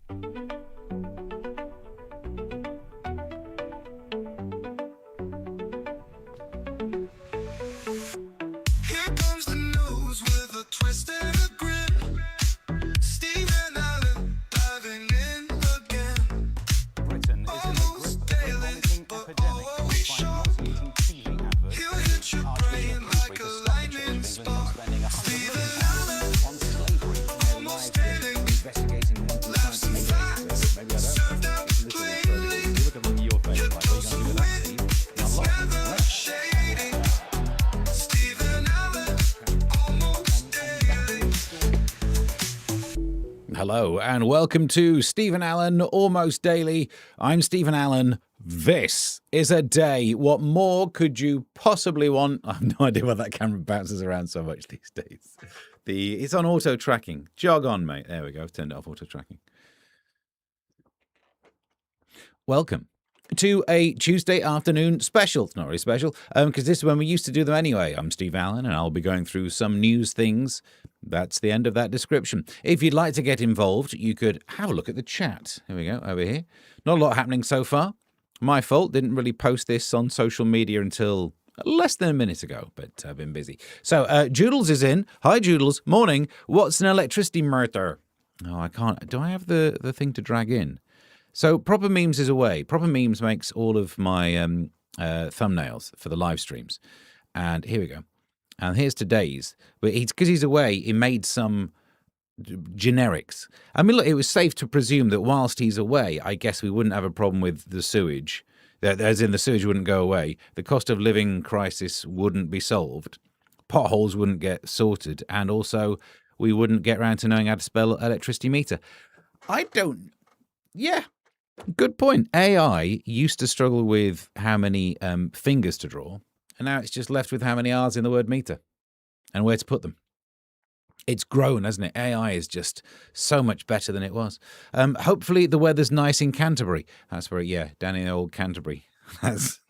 comes the news with a twist and a grin. Steve and Alan diving in again. Britain is in the Almost grip of a daily, vomiting but epidemic. always Find sure. nauseating TV adverts He'll hit your urging brain the like country a to stop the lightning Church of England spark. spending £100 Steve million and Alan, on slavery and their almost lives in daily. investigating mental Laughs science and and facts maybe I don't. served out It's literally plainly. you look at your face Your like, what are you dose going to do of with that, wit Steve? You're is not never lost. shady. Steve and Alan, almost daily. Hello and welcome to Stephen Allen Almost Daily. I'm Stephen Allen. This is a day. What more could you possibly want? I have no idea why that camera bounces around so much these days. It's on auto tracking. Jog on, mate. There we go. I've turned it off auto tracking. Welcome to a Tuesday afternoon special. It's not really special because this is when we used to do them anyway. I'm Steve Allen and I'll be going through some news things. That's the end of that description. If you'd like to get involved, you could have a look at the chat. Here we go, over here. Not a lot happening so far. My fault. Didn't really post this on social media until less than a minute ago, but I've been busy. So Joodles is in. Hi, Joodles. Morning. What's an electricity meter? Oh, I can't. Do I have the thing to drag in? So Proper Memes is away. Proper Memes makes all of my thumbnails for the live streams. And here we go. And here's today's. But because he's away, he made some generics. I mean, look, it was safe to presume that whilst he's away, I guess we wouldn't have a problem with the sewage. As in, the sewage wouldn't go away. The cost of living crisis wouldn't be solved. Potholes wouldn't get sorted. And also, we wouldn't get around to knowing how to spell electricity meter. Yeah. Good point. AI used to struggle with how many fingers to draw, and now it's just left with how many R's in the word meter and where to put them. It's grown, hasn't it? AI is just so much better than it was. Hopefully the weather's nice in Canterbury. That's where, down in old Canterbury. That's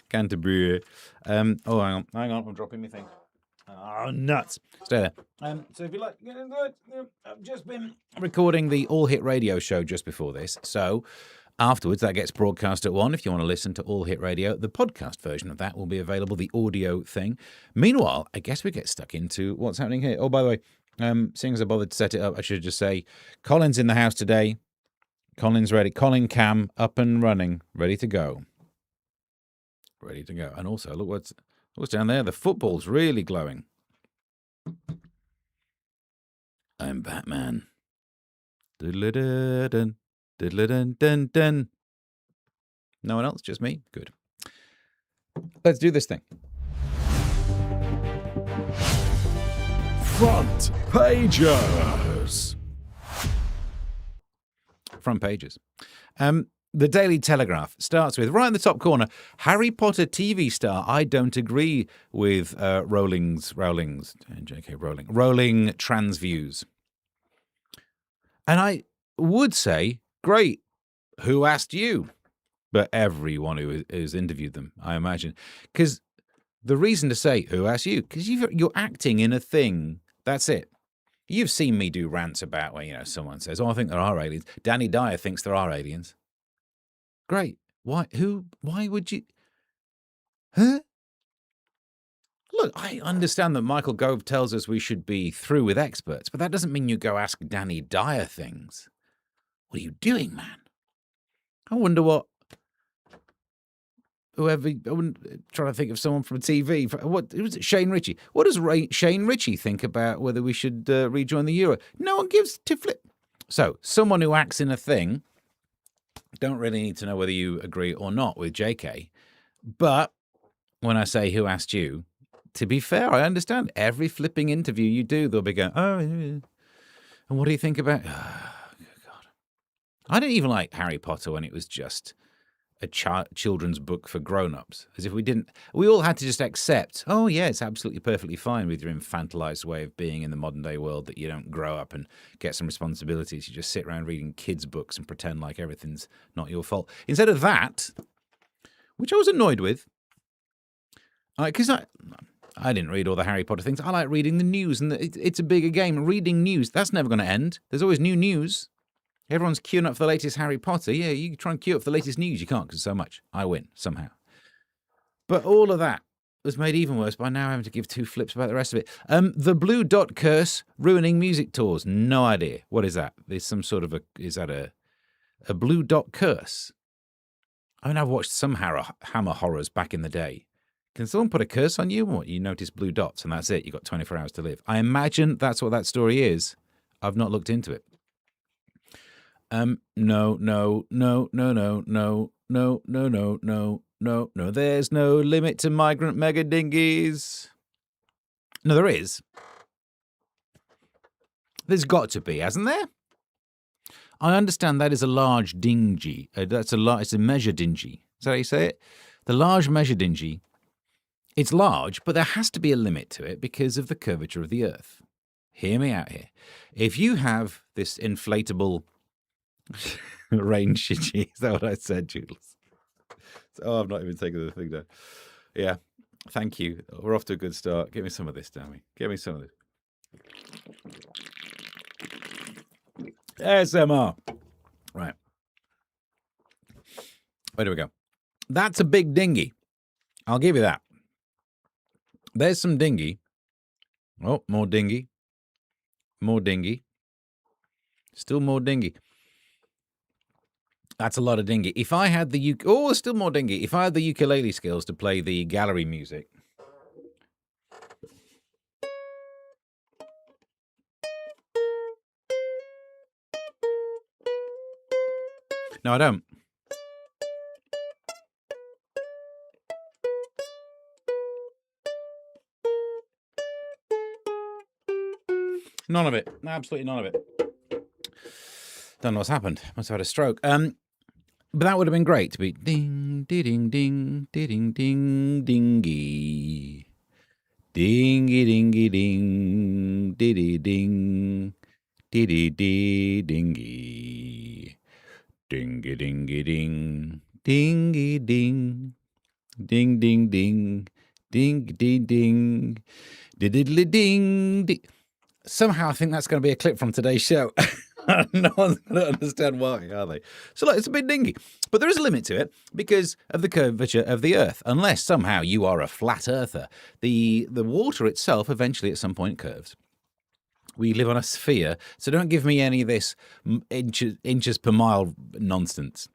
Canterbury. Hang on, I'm dropping my thing. Oh, nuts. Stay there. So if you like, I've just been recording the All Hit Radio show just before this. So afterwards, that gets broadcast at 1. If you want to listen to All Hit Radio, the podcast version of that will be available, the audio thing. Meanwhile, I guess we get stuck into what's happening here. Oh, by the way, seeing as I bothered to set it up, I should just say Colin's in the house today. Colin's ready. Colin Cam up and running, ready to go. Ready to go. And also, look what's down there. The football's really glowing. I'm Batman. Diddle-a-dun, diddle-a-dun-dun-dun. No one else? Just me? Good. Let's do this thing. Front Pages. Front pages. The Daily Telegraph starts with, right in the top corner, Harry Potter TV star. I don't agree with Rowling trans views. And I would say, great, who asked you? But everyone who has interviewed them, I imagine. Because the reason to say, who asked you? Because you're acting in a thing. That's it. You've seen me do rants about where, someone says, oh, I think there are aliens. Danny Dyer thinks there are aliens. Great. Why would you? Huh? Look, I understand that Michael Gove tells us we should be through with experts, but that doesn't mean you go ask Danny Dyer things. What are you doing, man? I wonder what. I wouldn't try to think of someone from TV. What was it? Shane Ritchie. What does Shane Ritchie think about whether we should rejoin the Euro? No one gives to flip. So, someone who acts in a thing. Don't really need to know whether you agree or not with JK. But when I say who asked you, to be fair, I understand every flipping interview you do, they'll be going, oh, and what do you think about? Oh, God. I didn't even like Harry Potter when it was just a children's book for grown-ups. As if we all had to just accept, oh, yeah, it's absolutely perfectly fine with your infantilized way of being in the modern day world that you don't grow up and get some responsibilities. You just sit around reading kids' books and pretend like everything's not your fault. Instead of that, which I was annoyed with, because I didn't read all the Harry Potter things. I like reading the news, and it's a bigger game. Reading news, that's never going to end. There's always new news. Everyone's queuing up for the latest Harry Potter. Yeah, you try and queue up for the latest news. You can't because so much. I win somehow. But all of that was made even worse by now having to give two flips about the rest of it. The Blue Dot Curse ruining music tours. No idea. What is that? There's some sort of is that a Blue Dot Curse? I mean, I've watched some Hammer horrors back in the day. Can someone put a curse on you? What, you notice blue dots and that's it. You've got 24 hours to live. I imagine that's what that story is. I've not looked into it. No. There's no limit to migrant mega dinghies. No, there is. There's got to be, hasn't there? I understand that is a large dinghy. It's a measure dinghy. Is that how you say it? The large measure dinghy. It's large, but there has to be a limit to it because of the curvature of the Earth. Hear me out here. If you have this inflatable rain shitty, is that what I said, Jules? Oh, I've not even taken the thing down. Yeah, thank you. We're off to a good start. Give me some of this, Dammy. Give me some of this. ASMR. Right. Where do we go? That's a big dinghy. I'll give you that. There's some dinghy. Oh, more dinghy. More dinghy. Still more dinghy. That's a lot of dinghy. If I had the there's still more dinghy. If I had the ukulele skills to play the gallery music. No, I don't. None of it. Absolutely none of it. Don't know what's happened. Must have had a stroke. But that would have been great to be ding, ding, ding, ding, ding, dingy. Dingy, dingy, ding, diddy, ding, diddy, dee, dingy. Dingy, dingy, ding, dingy, ding, ding, ding, ding, ding, ding, ding, diddly, ding, ding. Somehow I think that's going to be a clip from today's show. No one's going to understand why, are they? So look, it's a bit dingy. But there is a limit to it because of the curvature of the Earth. Unless somehow you are a flat earther. The water itself eventually at some point curves. We live on a sphere, so don't give me any of this inches per mile nonsense.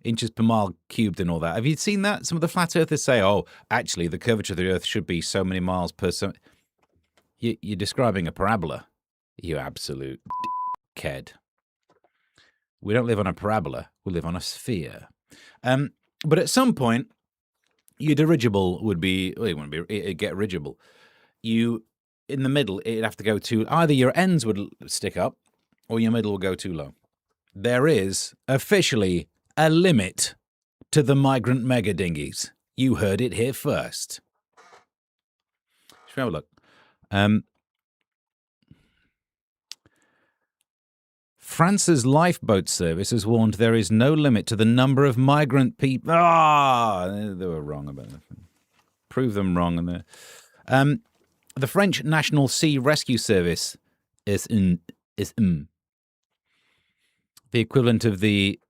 Inches per mile cubed and all that. Have you seen that? Some of the flat earthers say, oh, actually, the curvature of the Earth should be so many miles per... You're describing a parabola, you absolute ked. We don't live on a parabola, we live on a sphere. But at some point, your dirigible would be, well, it wouldn't be, it'd get rigible. You, in the middle, it'd have to go too, either your ends would stick up, or your middle will go too low. There is officially a limit to the migrant mega dinghies. You heard it here first. Should we have a look? France's lifeboat service has warned there is no limit to the number of migrant people. They were wrong about that. Prove them wrong. And the French National Sea Rescue Service is the equivalent of the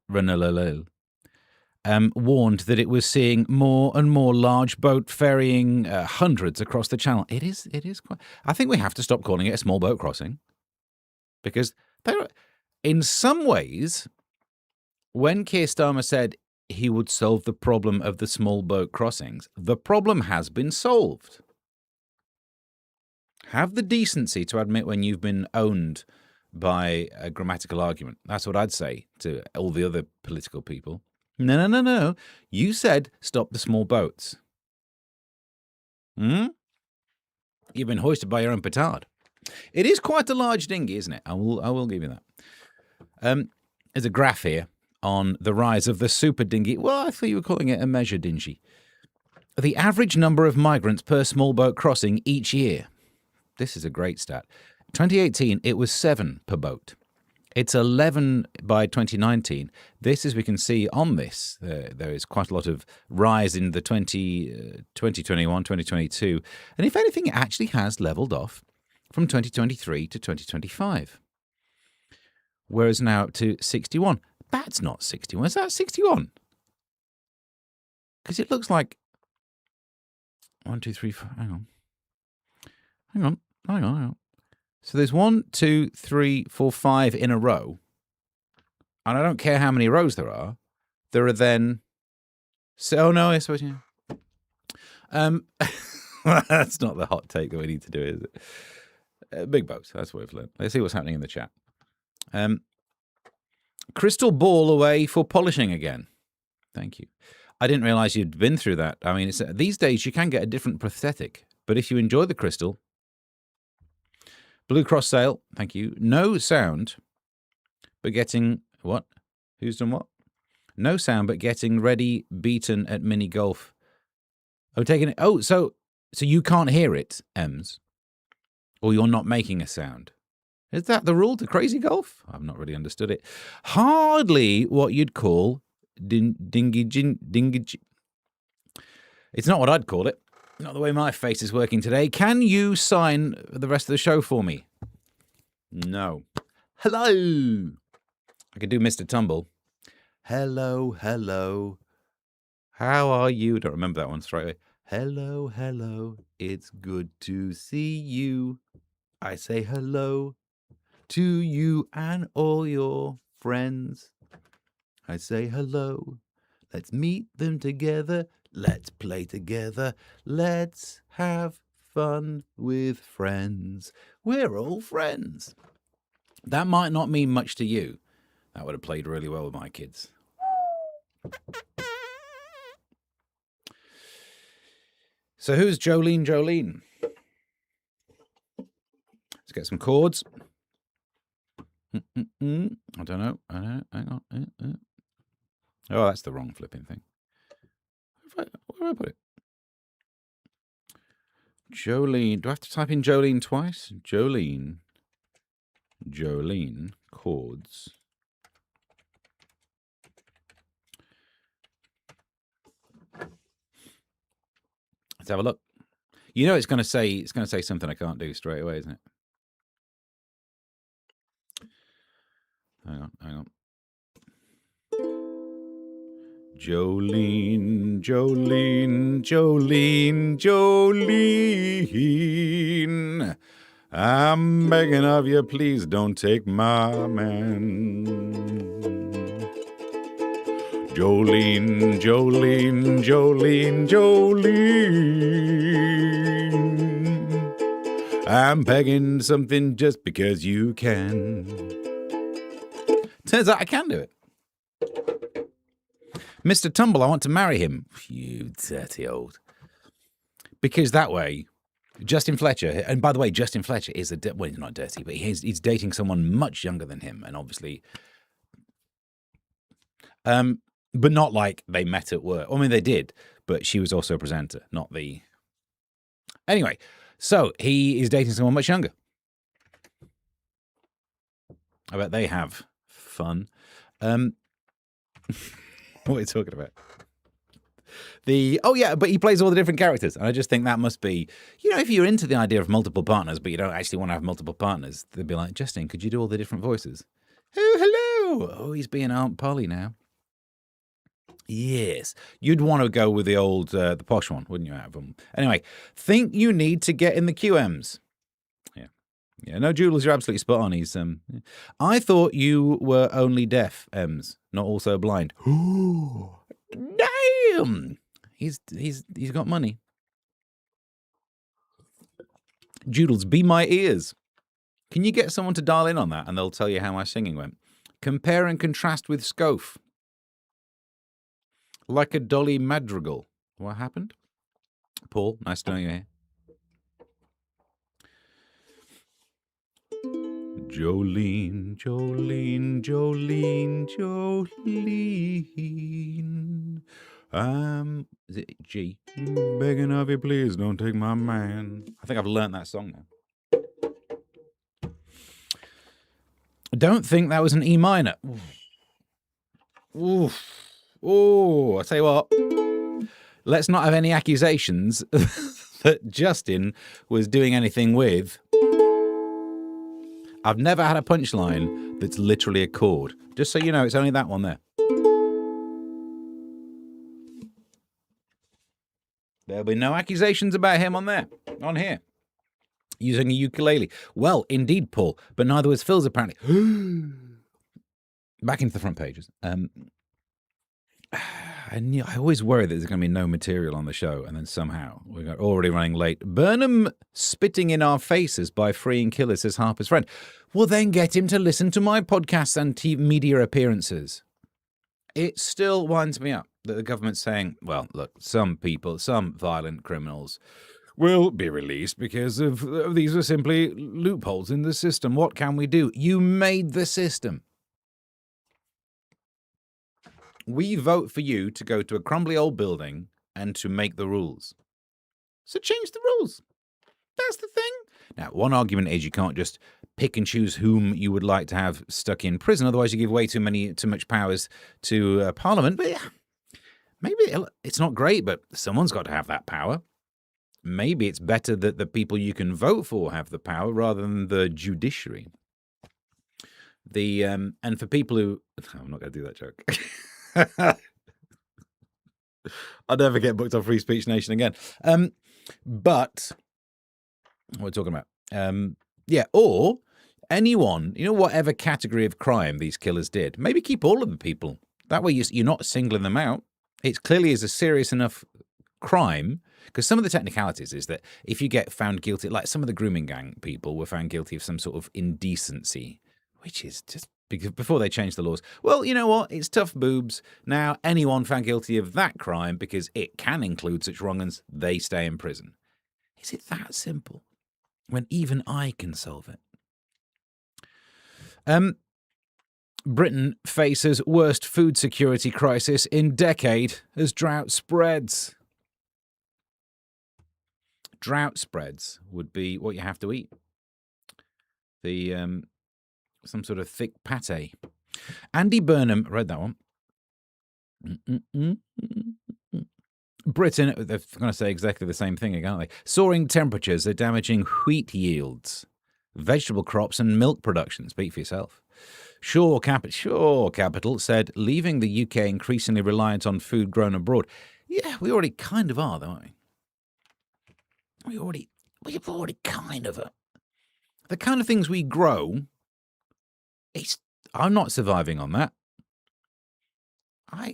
warned that it was seeing more and more large boat ferrying hundreds across the channel. It is quite... I think we have to stop calling it a small boat crossing because in some ways, when Keir Starmer said he would solve the problem of the small boat crossings, the problem has been solved. Have the decency to admit when you've been owned by a grammatical argument. That's what I'd say to all the other political people. No. You said stop the small boats. You've been hoisted by your own petard. It is quite a large dinghy, isn't it? I will give you that. There's a graph here on the rise of the super dinghy. Well, I thought you were calling it a measure dinghy. The average number of migrants per small boat crossing each year. This is a great stat. 2018, it was 7 per boat. It's 11 by 2019. This, as we can see on this, there is quite a lot of rise in the 2021, 2022. And if anything, it actually has leveled off from 2023 to 2025. whereas now up to 61. That's not 61. Is that 61? Because it looks like 1, 2, 3, 4. Hang on. So there's 1, 2, 3, 4, 5 in a row. And I don't care how many rows there are. There are then... Oh, no, I suppose, yeah. That's not the hot take that we need to do, is it? Big boat, that's what we've learned. Let's see what's happening in the chat. Crystal ball away for polishing again. Thank you. I didn't realise you'd been through that. I mean, these days you can get a different prosthetic, but if you enjoy the crystal... Blue Cross sale, thank you. No sound, but getting... What? Who's done what? No sound, but getting ready, beaten at mini golf. Oh, taking it... Oh, so you can't hear it, Ems? Or you're not making a sound? Is that the rule to crazy golf? I've not really understood it. Hardly what you'd call dingy. It's not what I'd call it. Not the way my face is working today. Can you sign the rest of the show for me? No. Hello. I could do Mr. Tumble. Hello, hello. How are you? Don't remember that one straight away. Hello, hello. It's good to see you. I say hello to you and all your friends. I say hello. Let's meet them together. Let's play together. Let's have fun with friends. We're all friends. That might not mean much to you. That would have played really well with my kids. So who's Jolene? Let's get some chords. I don't know. Hang on. Oh, that's the wrong flipping thing. Where do I put it? Jolene. Do I have to type in Jolene twice? Jolene. Chords. Let's have a look. You know it's going to say something I can't do straight away, isn't it? Hang on. Jolene. I'm begging of you, please don't take my man. Jolene. I'm begging something just because you can. Turns out I can do it. Mr. Tumble, I want to marry him. You dirty old. Because that way, Justin Fletcher, and by the way, Justin Fletcher is well, he's not dirty, but he's dating someone much younger than him, and obviously, but not like they met at work. I mean, they did, but she was also a presenter, not the... Anyway, so he is dating someone much younger. I bet they have fun. What are you talking about? Oh yeah, but he plays all the different characters, and I just think that must be, if you're into the idea of multiple partners, but you don't actually want to have multiple partners, they'd be like, Justin, could you do all the different voices? Oh, hello. Oh, he's being Aunt Polly now. Yes, you'd want to go with the old, the posh one, wouldn't you? Out of them. Anyway, think you need to get in the QMs. Yeah, no, Jules, you're absolutely spot on. He's I thought you were only deaf, Ems, not also blind. Ooh, damn! He's got money. Joodles, be my ears. Can you get someone to dial in on that, and they'll tell you how my singing went? Compare and contrast with Scof. Like a Dolly Madrigal. What happened? Paul, nice to know you're here. Jolene. Is it G? Begging of you, please don't take my man. I think I've learnt that song now. Don't think that was an E minor. Oof. Oh, I tell you what. Let's not have any accusations that Justin was doing anything with I've never had a punchline that's literally a chord. Just so you know, it's only that one there. There'll be no accusations about him on here. Using a ukulele. Well, indeed, Paul, but neither was Phil's apparently. Back into the front pages. I always worry that there's going to be no material on the show, and then somehow we're already running late. Burnham spitting in our faces by freeing killers, says Harper's friend. Well, then get him to listen to my podcasts and media appearances. It still winds me up that the government's saying, well, look, some people, some violent criminals will be released because of these are simply loopholes in the system. What can we do? You made the system. We vote for you to go to a crumbly old building and to make the rules. So change the rules. That's the thing. Now, one argument is you can't just pick and choose whom you would like to have stuck in prison. Otherwise, you give way too much powers to Parliament. But yeah, maybe it's not great, but someone's got to have that power. Maybe it's better that the people you can vote for have the power rather than the judiciary. And for people who... I'm not going to do that joke. I'll never get booked on Free Speech Nation again. But what are we talking about? Yeah, or anyone, whatever category of crime these killers did, maybe keep all of the people. That way you're not singling them out. It clearly is a serious enough crime, because some of the technicalities is that if you get found guilty, like some of the grooming gang people were found guilty of some sort of indecency, which is just because before they changed the laws. Well, you know what? It's tough boobs. Now, anyone found guilty of that crime, because it can include such wrong-uns, they stay in prison. Is it that simple? When even I can solve it. Britain faces worst food security crisis in decade as drought spreads. Drought spreads would be what you have to eat. Some sort of thick pate. Andy Burnham read that one. Britain, they're going to say exactly the same thing again, aren't they? Soaring temperatures are damaging wheat yields, vegetable crops and milk production. Speak for yourself. Shore Capital said leaving the UK increasingly reliant on food grown abroad. Yeah, we already kind of are, though, aren't we? We've already kind of are. The kind of things we grow, I'm not surviving on that.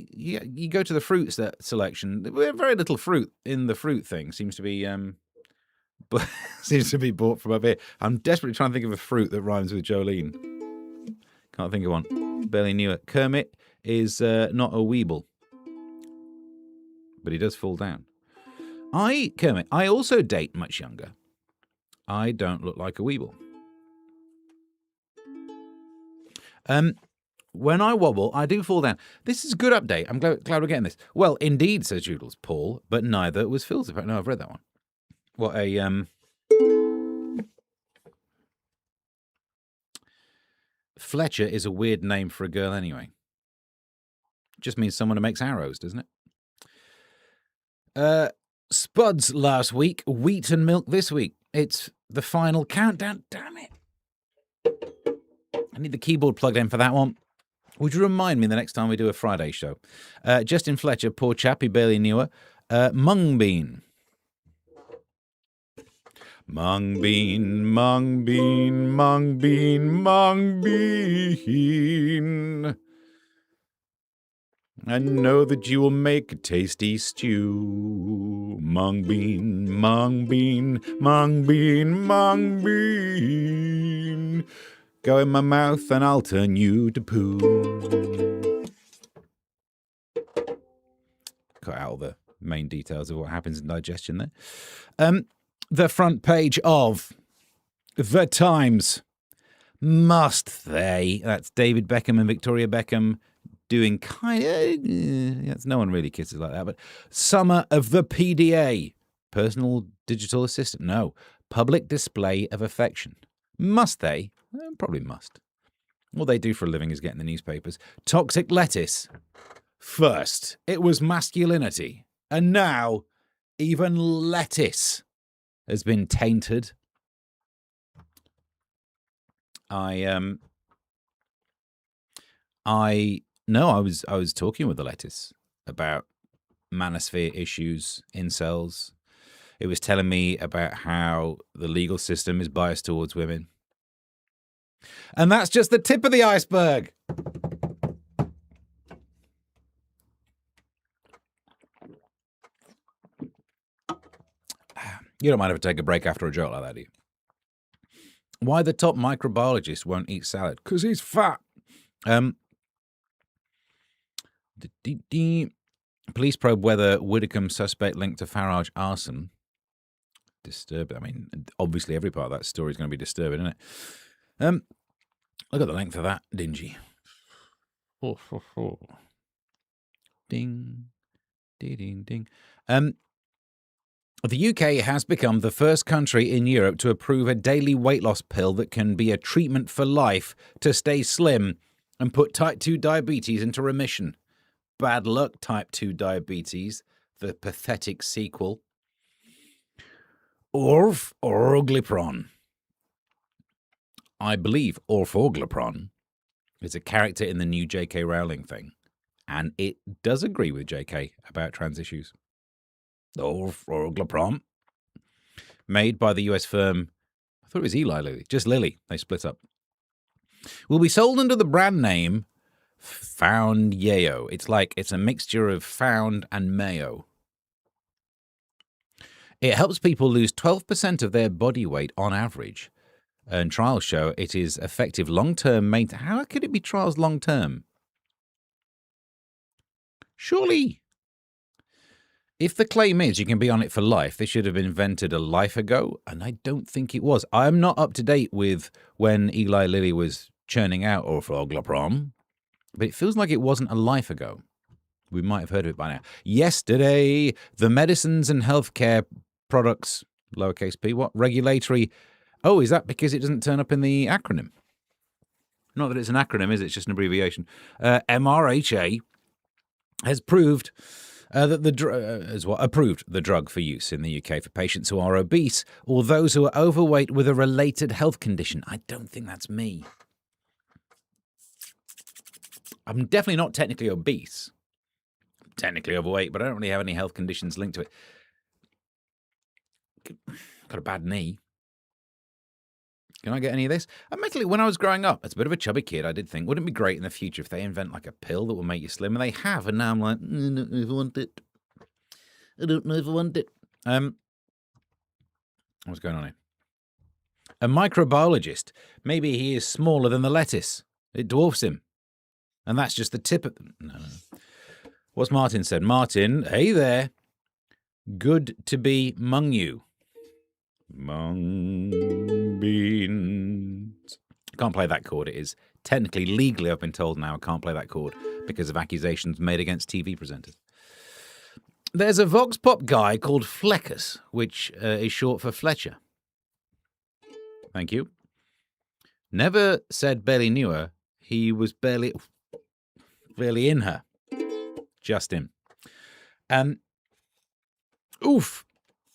You go to the fruit selection. Very little fruit in the fruit thing seems to be bought from up here. I'm desperately trying to think of a fruit that rhymes with Jolene. Can't think of one. Barely knew it. Kermit is not a weeble, but he does fall down. Kermit, I also date much younger. I don't look like a weeble. When I wobble, I do fall down. This is a good update. I'm glad we're getting this. Well, indeed, says Joodles, Paul, but neither was Phil's. No, I've read that one. What a... Fletcher is a weird name for a girl anyway. Just means someone who makes arrows, doesn't it? Spuds last week, wheat and milk this week. It's the final countdown. Damn it. I need the keyboard plugged in for that one. Would you remind me the next time we do a Friday show? Justin Fletcher, poor chap, he barely knew her. Mung bean. Mung bean, mung bean, mung bean, mung bean. I know that you will make a tasty stew. Mung bean, mung bean, mung bean, mung bean. Go in my mouth and I'll turn you to poo. Cut out all the main details of what happens in digestion there. The front page of The Times. Must they? That's David Beckham and Victoria Beckham doing no one really kisses like that, but Summer of the PDA. Personal digital assistant. No. Public display of affection. Must they? Probably must. All they do for a living is get in the newspapers. Toxic lettuce. First, it was masculinity. And now, even lettuce has been tainted. I was talking with the lettuce about manosphere issues, incels. It was telling me about how the legal system is biased towards women. And that's just the tip of the iceberg. You don't mind if I take a break after a joke like that, do you? Why the top microbiologist won't eat salad? Because he's fat. Police probe whether Widdicombe suspect linked to Farage arson. Disturbing. I mean, obviously every part of that story is going to be disturbing, isn't it? Look at the length of that dingy. Ding, ding, ding. The UK has become the first country in Europe to approve a daily weight loss pill that can be a treatment for life to stay slim and put type 2 diabetes into remission. Bad luck, type 2 diabetes, the pathetic sequel. Orforglipron. I believe Orforglipron is a character in the new J.K. Rowling thing, and it does agree with J.K. about trans issues. Orforglipron, made by the US firm, I thought it was Eli Lilly, just Lilly, they split up, will be sold under the brand name Found Yayo. It's a mixture of Found and Mayo. It helps people lose 12% of their body weight on average. And trials show it is effective long-term maintenance. How could it be trials long-term? Surely, if the claim is you can be on it for life, they should have invented a life ago, and I don't think it was. I'm not up to date with when Eli Lilly was churning out Orforglipron, but it feels like it wasn't a life ago. We might have heard of it by now. Yesterday, the medicines and healthcare products, lowercase p, regulatory. Oh, is that because it doesn't turn up in the acronym? Not that it's an acronym, is it? It's just an abbreviation. MRHA has proved approved the drug for use in the UK for patients who are obese or those who are overweight with a related health condition. I don't think that's me. I'm definitely not technically obese. I'm technically overweight, but I don't really have any health conditions linked to it. Got a bad knee. Can I get any of this? Admittedly, when I was growing up, as a bit of a chubby kid, I did think, wouldn't it be great in the future if they invent like a pill that will make you slim? And they have, and now I'm like, I don't know if I want it. I don't know if I want it. What's going on here? A microbiologist. Maybe he is smaller than the lettuce. It dwarfs him. And that's just the tip of... No. What's Martin said? Martin, hey there. Good to be mung you. Mung beans. I can't play that chord. It is technically, legally, I've been told now I can't play that chord because of accusations made against TV presenters. There's a Vox Pop guy called Fleckus, which is short for Fletcher. Thank you. Never said barely knew her. He was barely in her. Just him. Oof,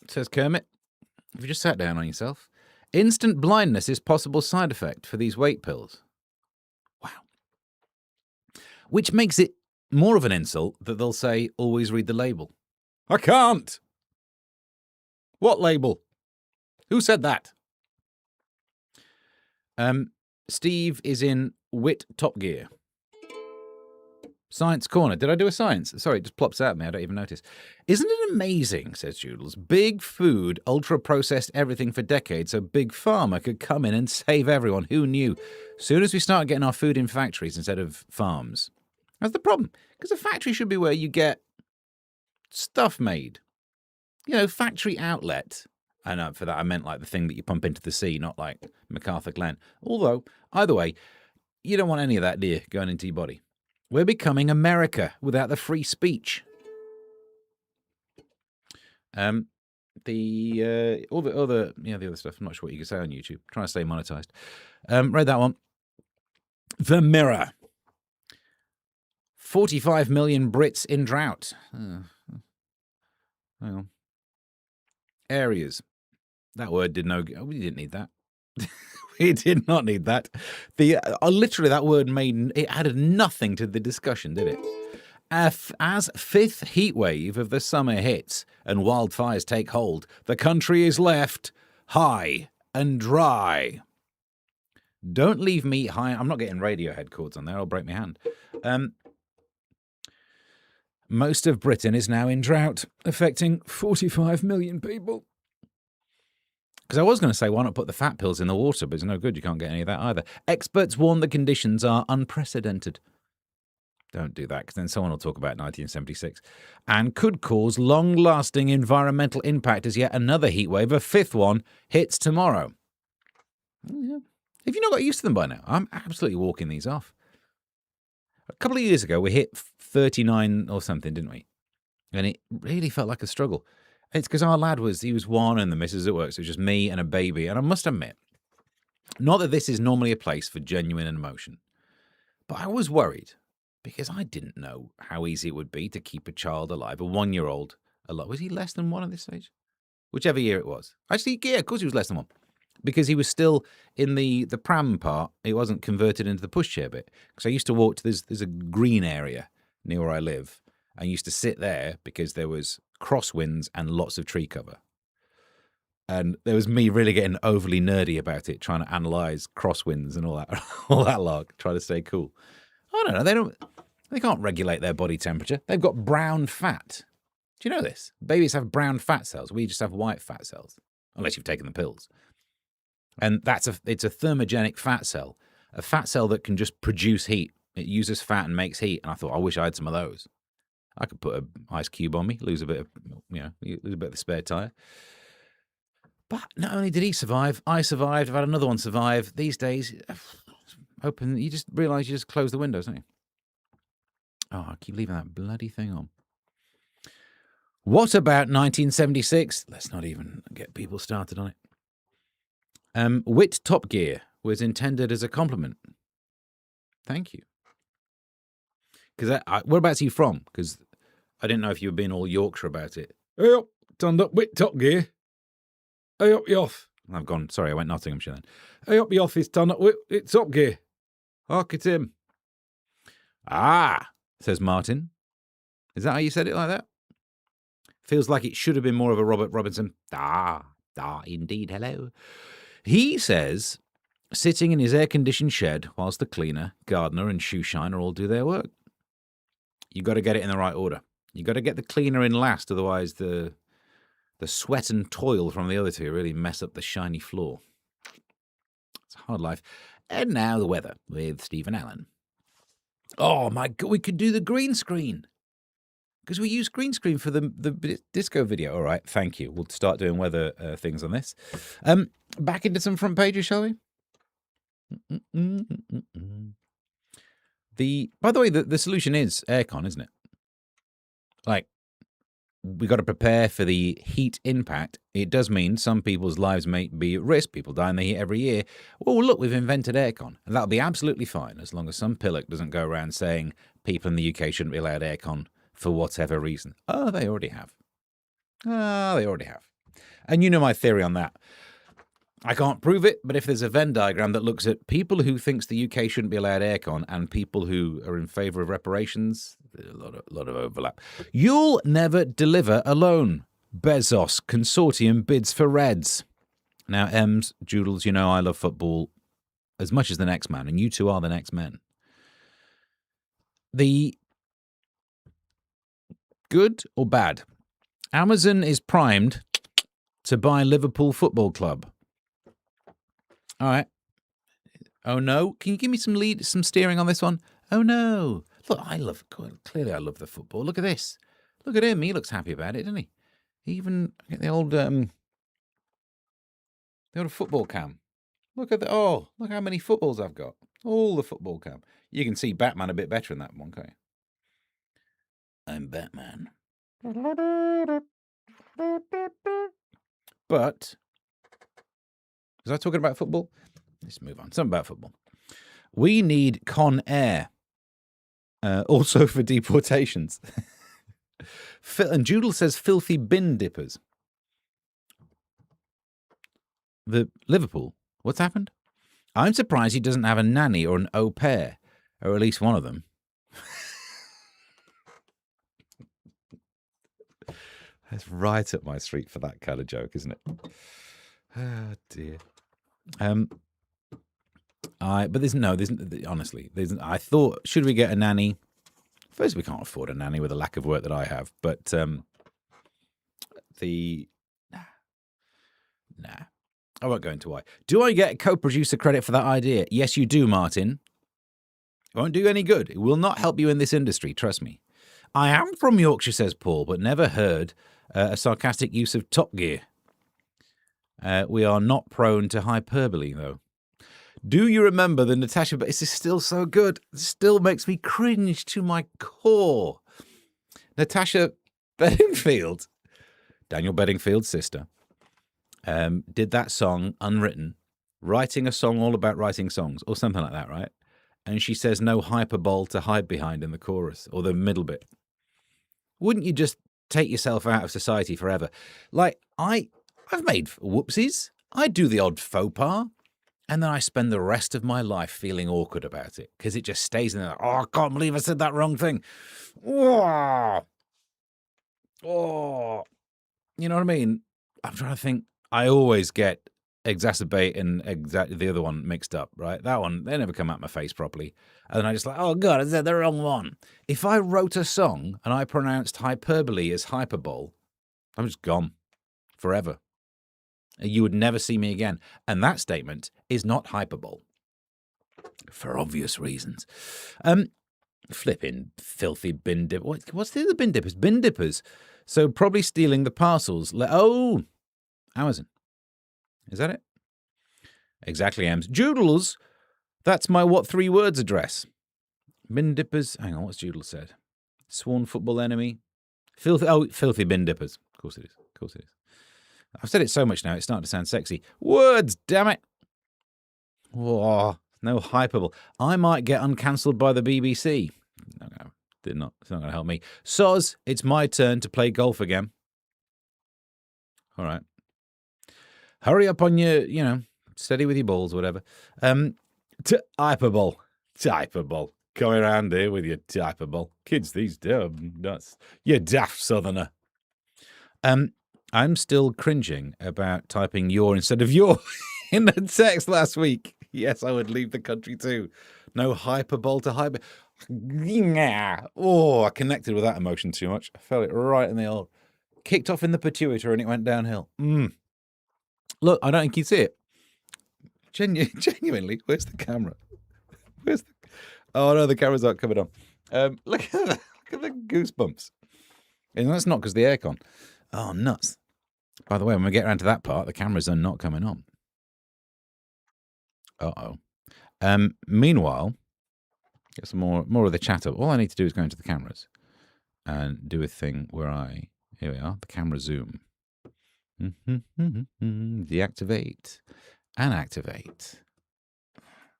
says Kermit. Have you just sat down on yourself? Instant blindness is possible side effect for these weight pills. Wow. Which makes it more of an insult that they'll say, always read the label. I can't. What label? Who said that? Steve is in Wit Top Gear. Science Corner. Did I do a science? Sorry, it just plops out at me. I don't even notice. Isn't it amazing, says Joodles, big food, ultra-processed everything for decades, so Big Pharma could come in and save everyone. Who knew? Soon as we start getting our food in factories instead of farms. That's the problem. Because a factory should be where you get stuff made. You know, factory outlet. I know, for that I meant like the thing that you pump into the sea, not like MacArthur Glen. Although, either way, you don't want any of that, do you, going into your body. We're becoming America without the free speech. All the other stuff. I'm not sure what you can say on YouTube. Trying to stay monetized. Read that one. The Mirror. 45 million Brits in drought. Hang on. Areas. That word did no good. We didn't need that. He did not need that. The literally that word added nothing to the discussion, did it? As fifth heat wave of the summer hits and wildfires take hold, the country is left high and dry. Don't leave me high. I'm not getting Radiohead chords on there. I'll break my hand. Most of Britain is now in drought, affecting 45 million people. Because I was going to say, why not put the fat pills in the water? But it's no good. You can't get any of that either. Experts warn the conditions are unprecedented. Don't do that, because then someone will talk about 1976. And could cause long-lasting environmental impact as yet another heat wave, a fifth one, hits tomorrow. Yeah. Have you not got used to them by now? I'm absolutely walking these off. A couple of years ago, we hit 39 or something, didn't we? And it really felt like a struggle. It's because our lad he was one and the missus at work, so it was just me and a baby. And I must admit, not that this is normally a place for genuine emotion, but I was worried because I didn't know how easy it would be to keep a child alive, a 1-year-old alive. Was he less than one at this stage? Whichever year it was. Actually, yeah, of course he was less than one. Because he was still in the pram part. He wasn't converted into the pushchair bit. Because I used to walk to, there's a green area near where I live. I used to sit there because there was crosswinds and lots of tree cover. And there was me really getting overly nerdy about it, trying to analyse crosswinds and all that lark, trying to stay cool. I don't know, they can't regulate their body temperature. They've got brown fat. Do you know this? Babies have brown fat cells. We just have white fat cells, unless you've taken the pills. And it's a thermogenic fat cell, a fat cell that can just produce heat. It uses fat and makes heat. And I thought, I wish I had some of those. I could put an ice cube on me, lose a bit of the spare tire. But not only did he survive, I survived. I've had another one survive. These days, you just realise you just close the windows, don't you? Oh, I keep leaving that bloody thing on. What about 1976? Let's not even get people started on it. Wit Top Gear was intended as a compliment. Thank you. Because whereabouts are you from? Because I didn't know if you were being all Yorkshire about it. Hey up, turned up Wit Top Gear. Hey up, you off. I've gone, sorry, I went Nottinghamshire then. Hey up, you off, he's turned up Wit Top Gear. Hark at him. Ah, says Martin. Is that how you said it like that? Feels like it should have been more of a Robert Robinson. Indeed, hello. He says, sitting in his air-conditioned shed whilst the cleaner, gardener and shoe shiner all do their work. You've got to get it in the right order. You've got to get the cleaner in last, otherwise the sweat and toil from the other two really mess up the shiny floor. It's a hard life. And now the weather with Stephen Allen. Oh my God, we could do the green screen. Because we use green screen for the disco video. All right, thank you. We'll start doing weather things on this. Back into some front pages, shall we? By the way, the solution is aircon, isn't it? Like, we got to prepare for the heat impact. It does mean some people's lives may be at risk. People die in the heat every year. Well, look, we've invented aircon. And that'll be absolutely fine as long as some pillock doesn't go around saying people in the UK shouldn't be allowed aircon for whatever reason. Oh, they already have. And you know my theory on that. I can't prove it, but if there's a Venn diagram that looks at people who thinks the UK shouldn't be allowed aircon and people who are in favour of reparations, there's a lot of overlap. You'll never deliver alone. Bezos consortium bids for Reds. Now, Ems, Joodles, you know I love football as much as the next man, and you two are the next men. The good or bad? Amazon is primed to buy Liverpool Football Club. All right. Oh no! Can you give me some steering on this one? Oh no! Look, clearly I love the football. Look at this. Look at him. He looks happy about it, doesn't he? Even the old football cam. Look how many footballs I've got. All the football cam. You can see Batman a bit better in that one, can't you? I'm Batman. But was I talking about football? Let's move on. Something about football. We need Con Air. Also for deportations. And Joodle says filthy bin dippers. The Liverpool. What's happened? I'm surprised he doesn't have a nanny or an au pair, or at least one of them. That's right up my street for that kind of joke, isn't it? Oh dear. But I thought, should we get a nanny? First, we can't afford a nanny with the lack of work that I have. But nah, I won't go into why. Do I get co-producer credit for that idea? Yes, you do, Martin. It won't do you any good. It will not help you in this industry. Trust me. I am from Yorkshire, says Paul, but never heard a sarcastic use of Top Gear. We are not prone to hyperbole, though. Do you remember the Natasha... This is still so good. It still makes me cringe to my core. Natasha Bedingfield, Daniel Bedingfield's sister, did that song Unwritten, writing a song all about writing songs, or something like that, right? And she says no hyperbole to hide behind in the chorus, or the middle bit. Wouldn't you just take yourself out of society forever? Like, I've made whoopsies. I do the odd faux pas. And then I spend the rest of my life feeling awkward about it because it just stays in there. Oh, I can't believe I said that wrong thing. Oh. You know what I mean? I'm trying to think. I always get exacerbate and exactly the other one mixed up, right? That one, they never come out my face properly. And then I just like, oh, God, I said the wrong one. If I wrote a song and I pronounced hyperbole as hyperbole, I'm just gone forever. You would never see me again. And that statement is not hyperbole. For obvious reasons. Flipping filthy bin dip. What's the other bin dippers? Bin dippers. So probably stealing the parcels. Oh, Amazon. Is that it? Exactly, Ems. Joodles. That's my what 3 words address. Bin dippers. Hang on, what's Joodle said? Sworn football enemy. Filthy bin dippers. Of course it is. Of course it is. I've said it so much now, it's starting to sound sexy. Words, damn it. Oh, no hyperbole. I might get uncancelled by the BBC. No, did not. It's not going to help me. Soz, it's my turn to play golf again. All right. Hurry up on your, steady with your balls, whatever. Hyperbole. Hyperbole. Coming around here with your hyperbole. Kids these days, nuts. You daft southerner. I'm still cringing about typing your instead of your in the text last week. Yes, I would leave the country too. No hyperbole to hyper. Oh, I connected with that emotion too much. I felt it right in the old... Kicked off in the pituitary and it went downhill. Look, I don't think you see it. Genuinely, where's the camera? Oh, no, the camera's not coming on. Look at the goosebumps. And that's not because the aircon. Oh, nuts. By the way, when we get around to that part, the cameras are not coming on. Uh-oh. Meanwhile, get some more of the chat up. All I need to do is go into the cameras and do a thing where here we are, the camera zoom. Deactivate and activate.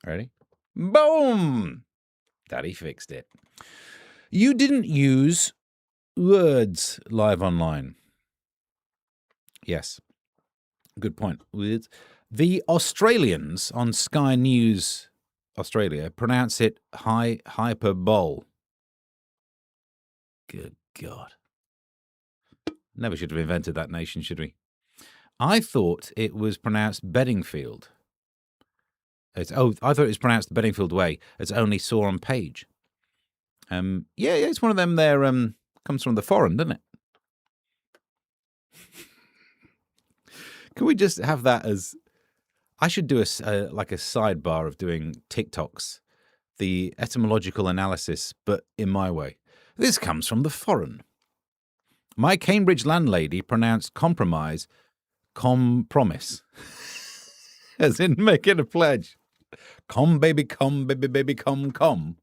Ready? Boom! Daddy fixed it. You didn't use words live online. Yes. Good point. The Australians on Sky News Australia pronounce it hyperbole. Good God. Never should have invented that nation, should we? I thought it was pronounced Bedingfield. I thought it was pronounced the Bedingfield way. It's only saw on page. Yeah, it's one of them there, comes from the foreign, doesn't it? Can we just have that as... I should do a sidebar of doing TikToks, the etymological analysis, but in my way. This comes from the foreign. My Cambridge landlady pronounced compromise compromise, as in making a pledge. Com, baby, com. Gonna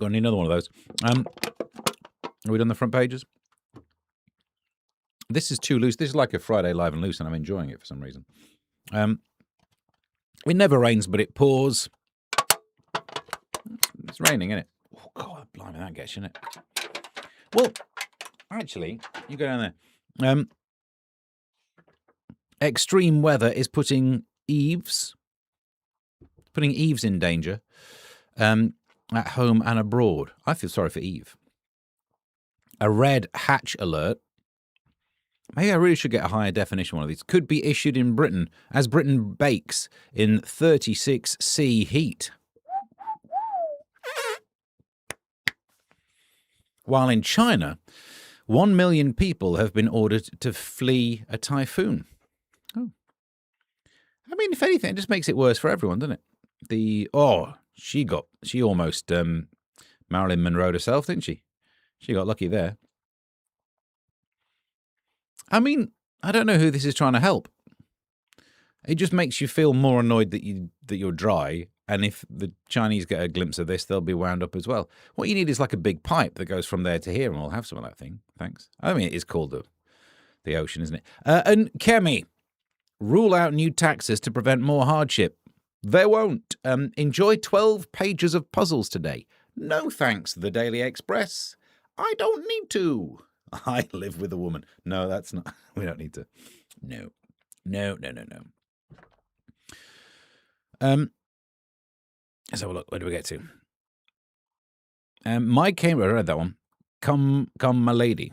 need another one of those. Are we done the front pages? This is too loose. This is like a Friday Live and Loose, and I'm enjoying it for some reason. It never rains, but it pours. It's raining, isn't it? Oh, God, blimey, that gets you, isn't it? Well, actually, you go down there. Extreme weather is putting eaves in danger at home and abroad. I feel sorry for Eve. A red hatch alert. Maybe I really should get a higher definition one of these. Could be issued in Britain as Britain bakes in 36C heat. While in China, 1 million people have been ordered to flee a typhoon. Oh. I mean, if anything, it just makes it worse for everyone, doesn't it? She almost Marilyn Monroe herself, didn't she? She got lucky there. I mean, I don't know who this is trying to help. It just makes you feel more annoyed that you're dry, and if the Chinese get a glimpse of this, they'll be wound up as well. What you need is like a big pipe that goes from there to here, and we'll have some of that thing. Thanks. I mean, it is called the ocean, isn't it? And Kemi, rule out new taxes to prevent more hardship. They won't. Enjoy 12 pages of puzzles today. No thanks, the Daily Express. I don't need to. I live with a woman. No, that's not. We don't need to. No. Let's have a look. Where do we get to? My Cambridge, I read that one. Come, my lady.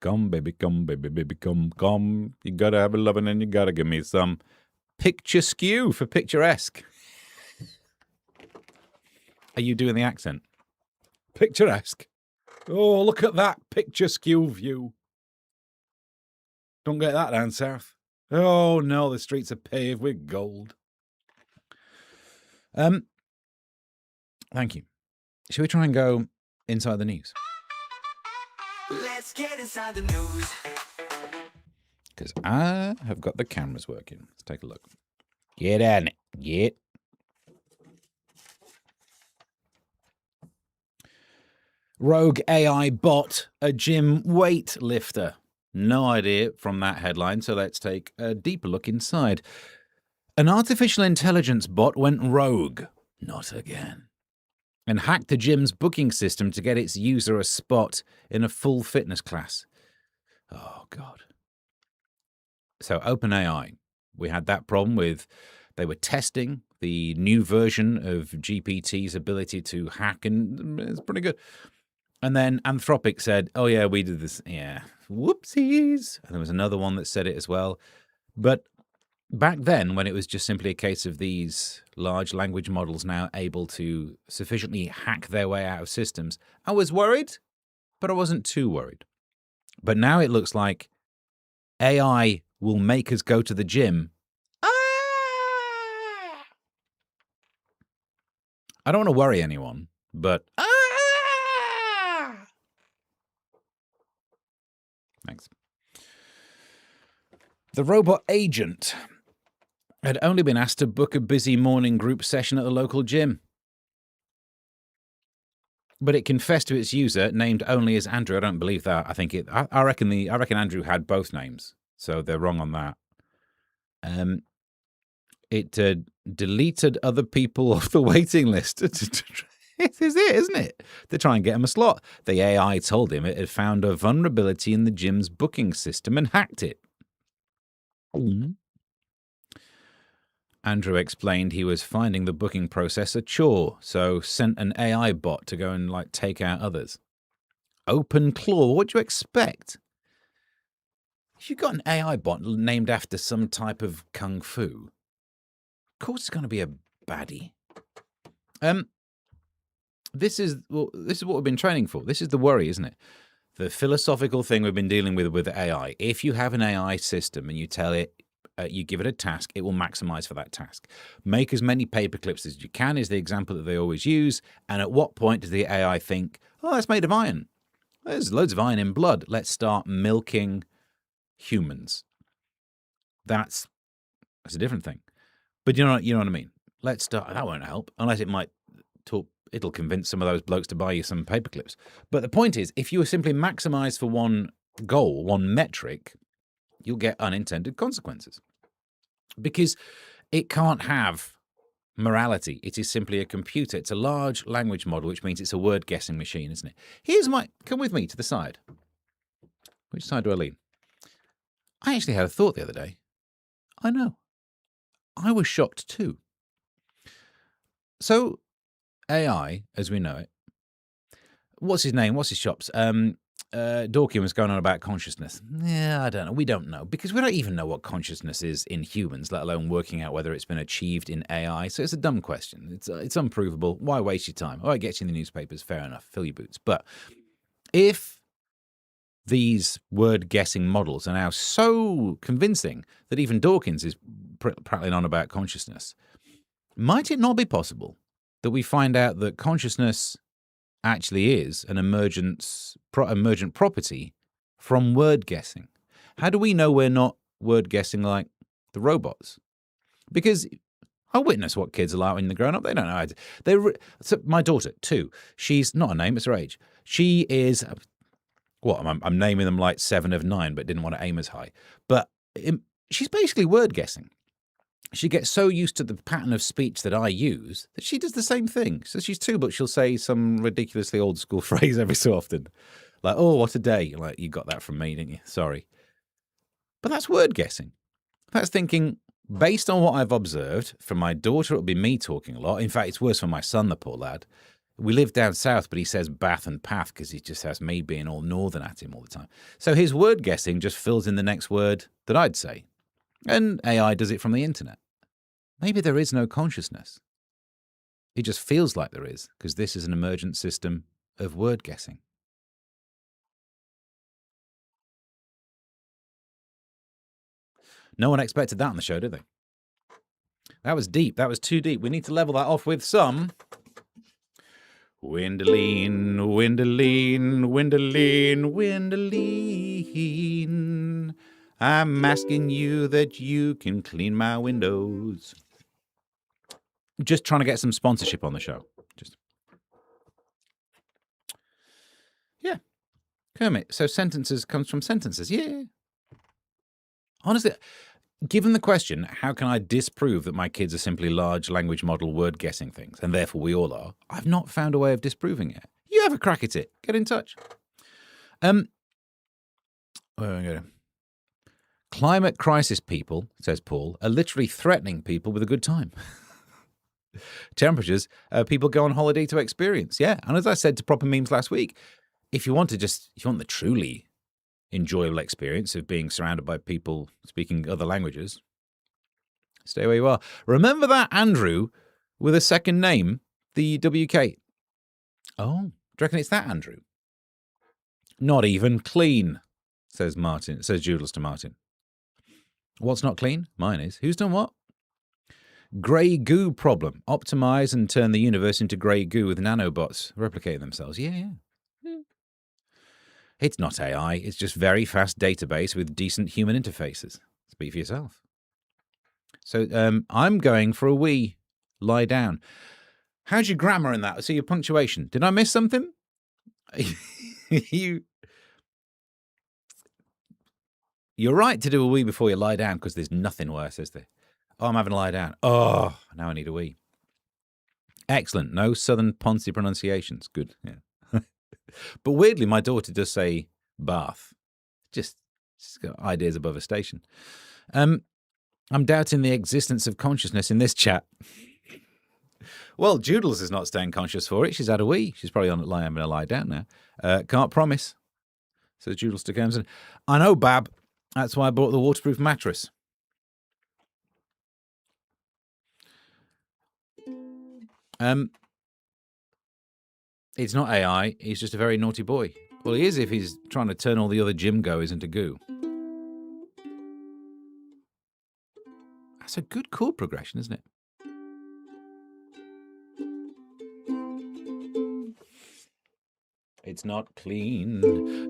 Come, baby, baby, come. You gotta have a lovin' and you gotta give me some. Picture skew for picturesque. Are you doing the accent? Picturesque. Oh, look at that picture skew view. Don't get that down south. Oh no, the streets are paved with gold. Thank you. Shall we try and go inside the news? Let's get inside the news. Because I have got the cameras working. Let's take a look. Get on it. Get. Rogue AI bot, a gym weight lifter. No idea from that headline, so let's take a deeper look inside. An artificial intelligence bot went rogue. Not again. And hacked the gym's booking system to get its user a spot in a full fitness class. Oh, God. So OpenAI, we had that problem with, they were testing the new version of GPT's ability to hack, and it's pretty good. And then Anthropic said, oh, yeah, we did this. Yeah, whoopsies. And there was another one that said it as well. But back then, when it was just simply a case of these large language models now able to sufficiently hack their way out of systems, I was worried, but I wasn't too worried. But now it looks like AI will make us go to the gym. I don't want to worry anyone, but thanks. The robot agent had only been asked to book a busy morning group session at the local gym. But it confessed to its user, named only as Andrew. I don't believe that. I reckon Andrew had both names, so they're wrong on that. It deleted other people off the waiting list. This is it, isn't it? To try and get him a slot. The AI told him it had found a vulnerability in the gym's booking system and hacked it. Andrew explained he was finding the booking process a chore, so sent an AI bot to go and take out others. Open claw, what do you expect? If you've got an AI bot named after some type of kung fu, of course it's going to be a baddie. This is what we've been training for. This is the worry, isn't it? The philosophical thing we've been dealing with AI. If you have an AI system and you tell it, you give it a task, it will maximize for that task. Make as many paper clips as you can is the example that they always use. And at what point does the AI think, oh, that's made of iron. There's loads of iron in blood. Let's start milking humans. That's a different thing. But you know what I mean? Let's start. That won't help unless it might talk. It'll convince some of those blokes to buy you some paper clips. But the point is, if you simply maximize for one goal, one metric, you'll get unintended consequences. Because it can't have morality. It is simply a computer. It's a large language model, which means it's a word guessing machine, isn't it? Come with me to the side. Which side do I lean? I actually had a thought the other day. I know. I was shocked too. So, AI, as we know it, what's his name? What's his shops? Dawkins was going on about consciousness. Yeah, I don't know. We don't know because we don't even know what consciousness is in humans, let alone working out whether it's been achieved in AI. So it's a dumb question. It's unprovable. Why waste your time? Oh, it gets you in the newspapers. Fair enough. Fill your boots. But if these word guessing models are now so convincing that even Dawkins is prattling on about consciousness, might it not be possible that we find out that consciousness actually is an emergent property from word guessing? How do we know we're not word guessing like the robots? Because I witness what kids are like when they're growing up. They don't know how to. So my daughter, 2, she's not a name, it's her age. She is, I'm naming them like 7 of 9, but didn't want to aim as high. But she's basically word guessing. She gets so used to the pattern of speech that I use that she does the same thing. So she's 2, but she'll say some ridiculously old school phrase every so often. Like, oh, what a day. Like, you got that from me, didn't you? Sorry. But that's word guessing. That's thinking, based on what I've observed, for my daughter, it'll be me talking a lot. In fact, it's worse for my son, the poor lad. We live down south, but he says bath and path because he just has me being all northern at him all the time. So his word guessing just fills in the next word that I'd say. And AI does it from the internet. Maybe there is no consciousness. It just feels like there is, because this is an emergent system of word guessing. No one expected that on the show, did they? That was deep. That was too deep. We need to level that off with some Windeline, Windeline, Windeline, Windeline. I'm asking you that you can clean my windows. Just trying to get some sponsorship on the show. Yeah. Kermit, so sentences comes from sentences. Yeah. Honestly, given the question, how can I disprove that my kids are simply large language model word guessing things, and therefore we all are, I've not found a way of disproving it. You have a crack at it. Get in touch. Where am I going? Climate crisis people, says Paul, are literally threatening people with a good time. Temperatures, people go on holiday to experience. Yeah. And as I said to Proper Memes last week, if you want the truly enjoyable experience of being surrounded by people speaking other languages, stay where you are. Remember that Andrew with a second name, the WK? Oh, do you reckon it's that Andrew? Not even clean, says Joodles to Martin. What's not clean? Mine is. Who's done what? Grey goo problem. Optimize and turn the universe into grey goo with nanobots replicating themselves. Yeah. It's not AI. It's just very fast database with decent human interfaces. Speak for yourself. So I'm going for a wee lie down. How's your grammar in that? See your punctuation. Did I miss something? You're right to do a wee before you lie down because there's nothing worse, is there? Oh, I'm having a lie down. Oh, now I need a wee. Excellent. No southern Ponzi pronunciations. Good. Yeah. But weirdly, my daughter does say bath. She's got ideas above a station. I'm doubting the existence of consciousness in this chat. Well, Joodles is not staying conscious for it. She's had a wee. She's probably having a lie down now. Can't promise. Says Joodles to Gamson. I know, Bab. That's why I bought the waterproof mattress. It's not AI. He's just a very naughty boy. Well, he is if he's trying to turn all the other gym goers into goo. That's a good chord progression, isn't it? It's not clean,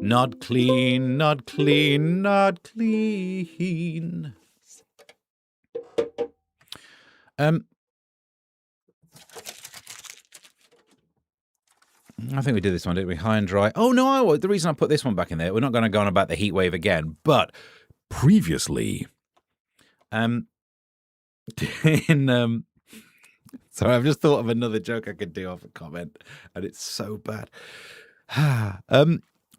not clean, not clean, not clean. I think we did this one, didn't we? High and dry. Oh, no, the reason I put this one back in there, we're not going to go on about the heat wave again, but previously, sorry, I've just thought of another joke I could do off a comment, and it's so bad.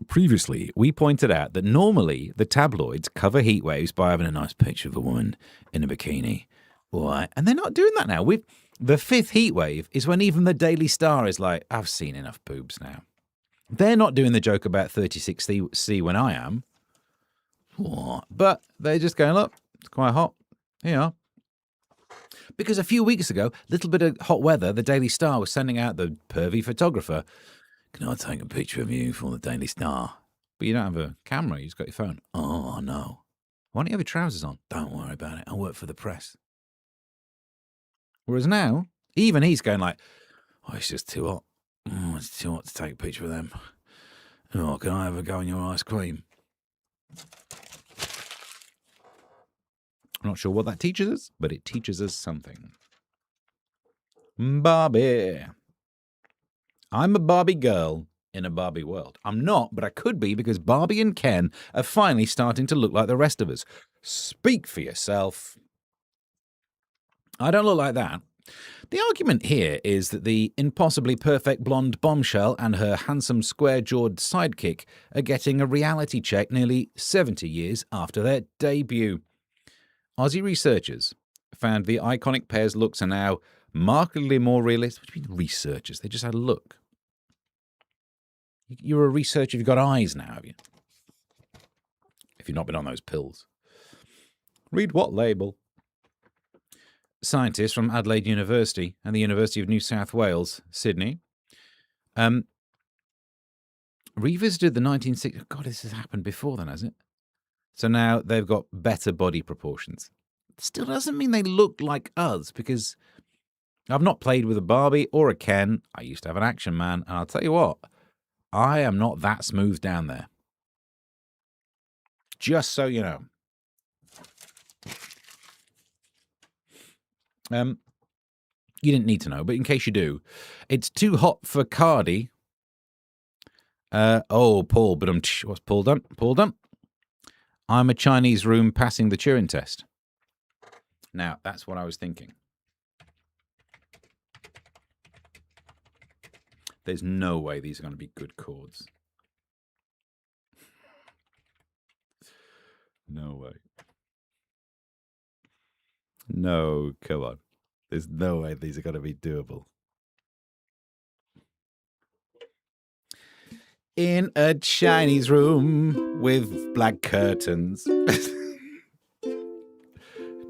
Previously, we pointed out that normally the tabloids cover heat waves by having a nice picture of a woman in a bikini. Why? And they're not doing that now. The fifth heat wave is when even the Daily Star is like, I've seen enough boobs now. They're not doing the joke about 36C when I am. What? But they're just going, look, it's quite hot. Yeah. Because a few weeks ago, little bit of hot weather, the Daily Star was sending out the pervy photographer. Can I take a picture of you for the Daily Star? But you don't have a camera, you just got your phone. Oh, no. Why don't you have your trousers on? Don't worry about it. I work for the press. Whereas now, even he's going like, oh, it's just too hot. Oh, it's too hot to take a picture of them. Oh, can I have a go on your ice cream? I'm not sure what that teaches us, but it teaches us something. Barbie. I'm a Barbie girl in a Barbie world. I'm not, but I could be because Barbie and Ken are finally starting to look like the rest of us. Speak for yourself. I don't look like that. The argument here is that the impossibly perfect blonde bombshell and her handsome square-jawed sidekick are getting a reality check nearly 70 years after their debut. Aussie researchers found the iconic pair's looks are now markedly more realistic. What do you mean researchers? They just had a look. You're a researcher, you've got eyes now, have you? If you've not been on those pills. Read what label? Scientists from Adelaide University and the University of New South Wales, Sydney, revisited the 1960s. God, this has happened before then, hasn't it? So now they've got better body proportions. Still doesn't mean they look like us, because I've not played with a Barbie or a Ken. I used to have an Action Man, and I'll tell you what, I am not that smooth down there. Just so you know. You didn't need to know, but in case you do, it's too hot for Cardi. Paul, but what's Paul done? Paul done. I'm a Chinese room passing the Turing test. Now, that's what I was thinking. There's no way these are going to be good chords. No way. No, come on. There's no way these are going to be doable. In a Chinese room with black curtains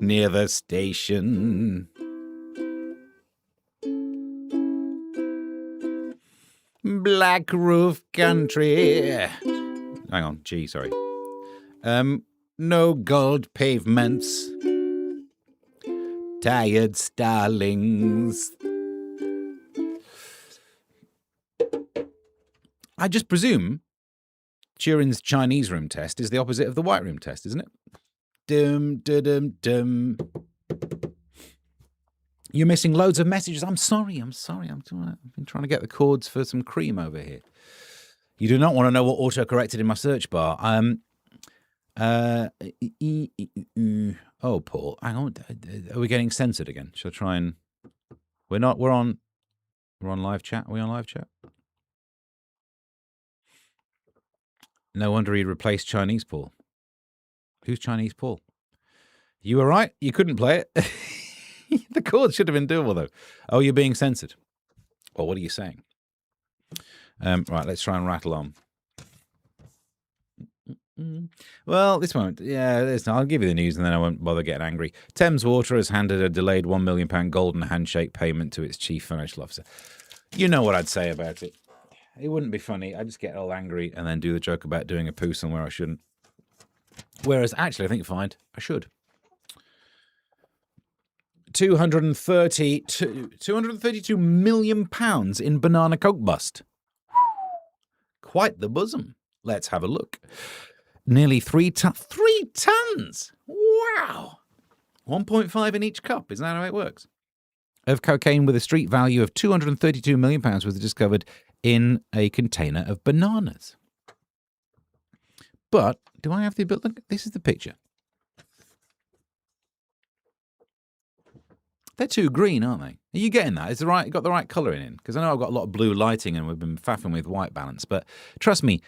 near the station. Black roof country. Hang on, G, sorry. No gold pavements. Tired starlings. I just presume Turing's Chinese room test is the opposite of the white room test, isn't it? Dum, dum, dum. You're missing loads of messages. I'm sorry. I've been trying to get the chords for some cream over here. You do not want to know what auto-corrected in my search bar. Oh, Paul, hang on. Are we getting censored again? Shall I try and... We're on live chat. Are we on live chat? No wonder he replaced Chinese Paul. Who's Chinese Paul? You were right. You couldn't play it. The chords should have been doable, though. Oh, you're being censored. Well, what are you saying? Right, let's try and rattle on. Well, this won't. Yeah, I'll give you the news and then I won't bother getting angry. Thames Water has handed a delayed £1 million golden handshake payment to its chief financial officer. You know what I'd say about it. It wouldn't be funny. I'd just get all angry and then do the joke about doing a poo somewhere I shouldn't. Whereas, actually, I think you'll find I should. 232 million pounds in banana coke bust. Quite the bosom. Let's have a look. Nearly 3 tons. Wow. 1.5 in each cup. Isn't that how it works? Of cocaine with a street value of 232 million pounds was discovered in a container of bananas. But do I have the ability? Look, this is the picture. They're too green, aren't they? Are you getting that? It's got the right colouring in? Because I know I've got a lot of blue lighting and we've been faffing with white balance. But trust me,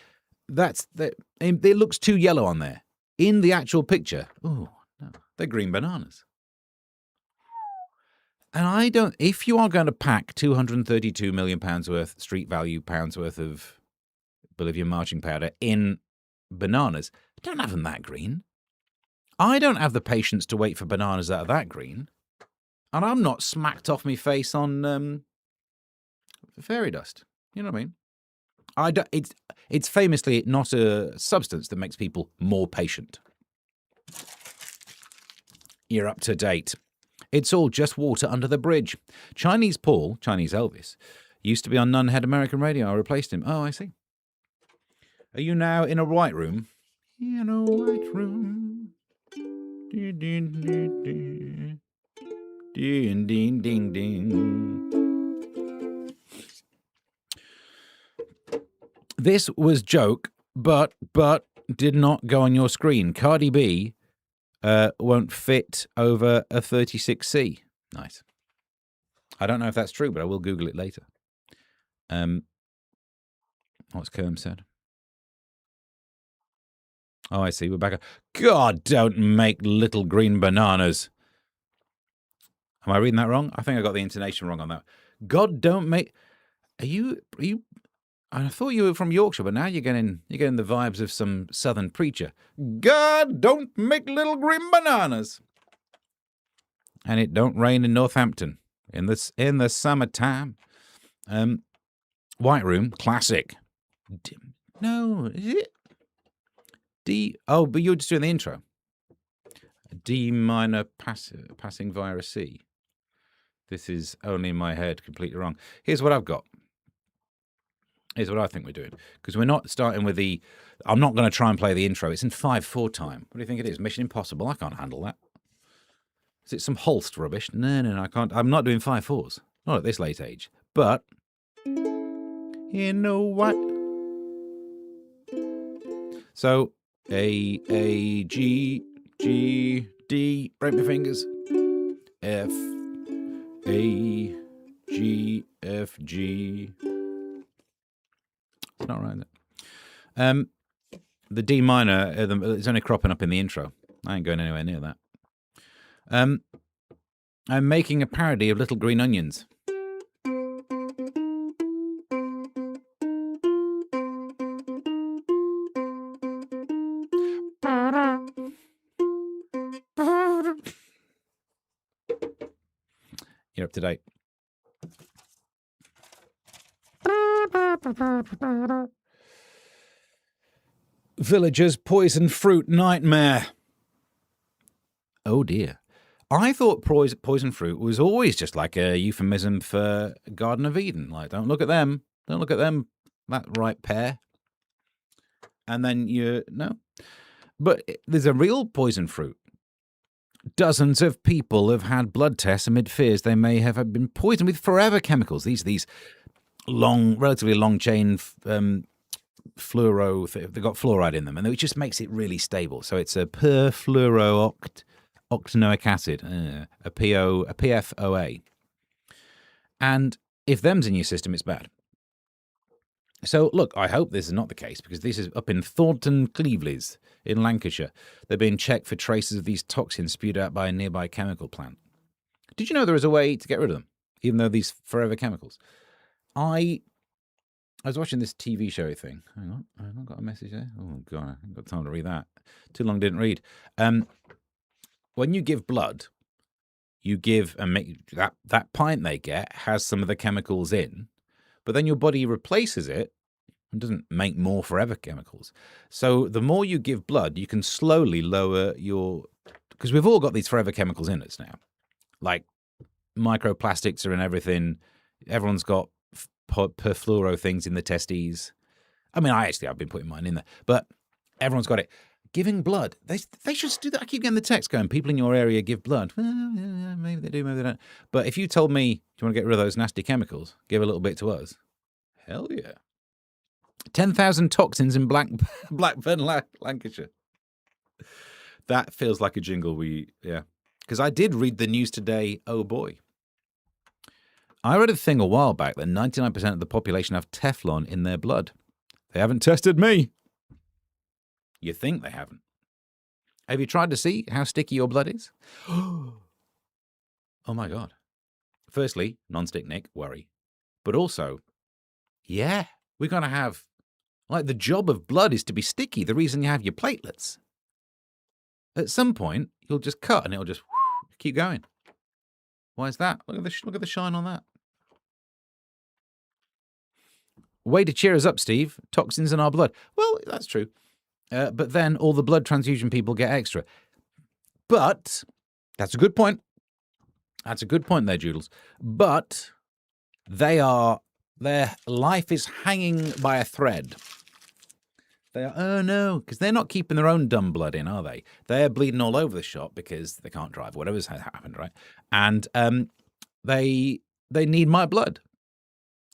it looks too yellow on there. In the actual picture, oh no, they're green bananas. And if you are going to pack £232 million worth, street value pounds worth of Bolivian marching powder in bananas, don't have them that green. I don't have the patience to wait for bananas that are that green. And I'm not smacked off my face on fairy dust. You know what I mean? It's famously not a substance that makes people more patient. You're up to date. It's all just water under the bridge. Chinese Paul, Chinese Elvis, used to be on Nunhead American radio. I replaced him. Oh, I see. Are you now in a white room? In a white room. Ding, ding, ding, ding. Ding, ding, ding, ding. This was joke, but did not go on your screen. Cardi B won't fit over a 36C. Nice. I don't know if that's true, but I will Google it later. What's Kerm said? Oh, I see. We're back. God, don't make little green bananas. Am I reading that wrong? I think I got the intonation wrong on that. God, don't make. Are you? I thought you were from Yorkshire, but now you're getting the vibes of some southern preacher. God, don't make little green bananas. And it don't rain in Northampton in the summertime. White Room, classic. No, is it? D. Oh, but you're just doing the intro. D minor passing via a C. This is only in my head, completely wrong. Here's what I've got. Here's what I think we're doing. Because we're not starting with the... I'm not going to try and play the intro. It's in 5/4 time. What do you think it is? Mission Impossible? I can't handle that. Is it some Holst rubbish? No, I can't. I'm not doing 5/4s. Not at this late age. But... You know what? So... A, G, D, break my fingers. F, A, G, F, G. It's not right, is it? The D minor, it's only cropping up in the intro. I ain't going anywhere near that. I'm making a parody of Little Green Onions. You're up to date. Villagers' poison fruit nightmare. Oh dear. I thought poison fruit was always just like a euphemism for Garden of Eden. Like, don't look at them. Don't look at them, that ripe pear. And then no. But there's a real poison fruit. Dozens of people have had blood tests amid fears they may have been poisoned with forever chemicals. These relatively long chain fluoro. They've got fluoride in them, and it just makes it really stable. So it's a perfluorooctanoic acid, a PFOA. And if them's in your system, it's bad. So, look, I hope this is not the case, because this is up in Thornton Clevelys in Lancashire. They're being checked for traces of these toxins spewed out by a nearby chemical plant. Did you know there is a way to get rid of them, even though these forever chemicals? I was watching this TV show thing. Hang on, I've got a message there. Oh, God, I haven't got time to read that. Too long, didn't read. When you give blood, you give, and make that pint they get has some of the chemicals in, but then your body replaces it and doesn't make more forever chemicals. So the more you give blood, you can slowly lower your... Because we've all got these forever chemicals in us now. Like microplastics are in everything. Everyone's got perfluoro things in the testes. I mean, I've been putting mine in there. But everyone's got it. Giving blood. They should do that. I keep getting the text going, people in your area give blood. Well, yeah, maybe they do, maybe they don't. But if you told me, do you want to get rid of those nasty chemicals? Give a little bit to us. Hell yeah. 10,000 toxins in Blackburn, Lancashire. That feels like a jingle yeah. Because I did read the news today, oh boy. I read a thing a while back that 99% of the population have Teflon in their blood. They haven't tested me. You think they haven't. Have you tried to see how sticky your blood is? Oh my God. Firstly, non-stick Nick, worry. But also, yeah, we're going to have, like, the job of blood is to be sticky. The reason you have your platelets. At some point, you'll just cut and it'll just keep going. Why is that? Look at the shine on that. Way to cheer us up, Steve. Toxins in our blood. Well, that's true. But then all the blood transfusion people get extra. But that's a good point. That's a good point there, Joodles. But their life is hanging by a thread. Oh no, because they're not keeping their own dumb blood in, are they? They're bleeding all over the shop because they can't drive, whatever's happened, right? And they need my blood.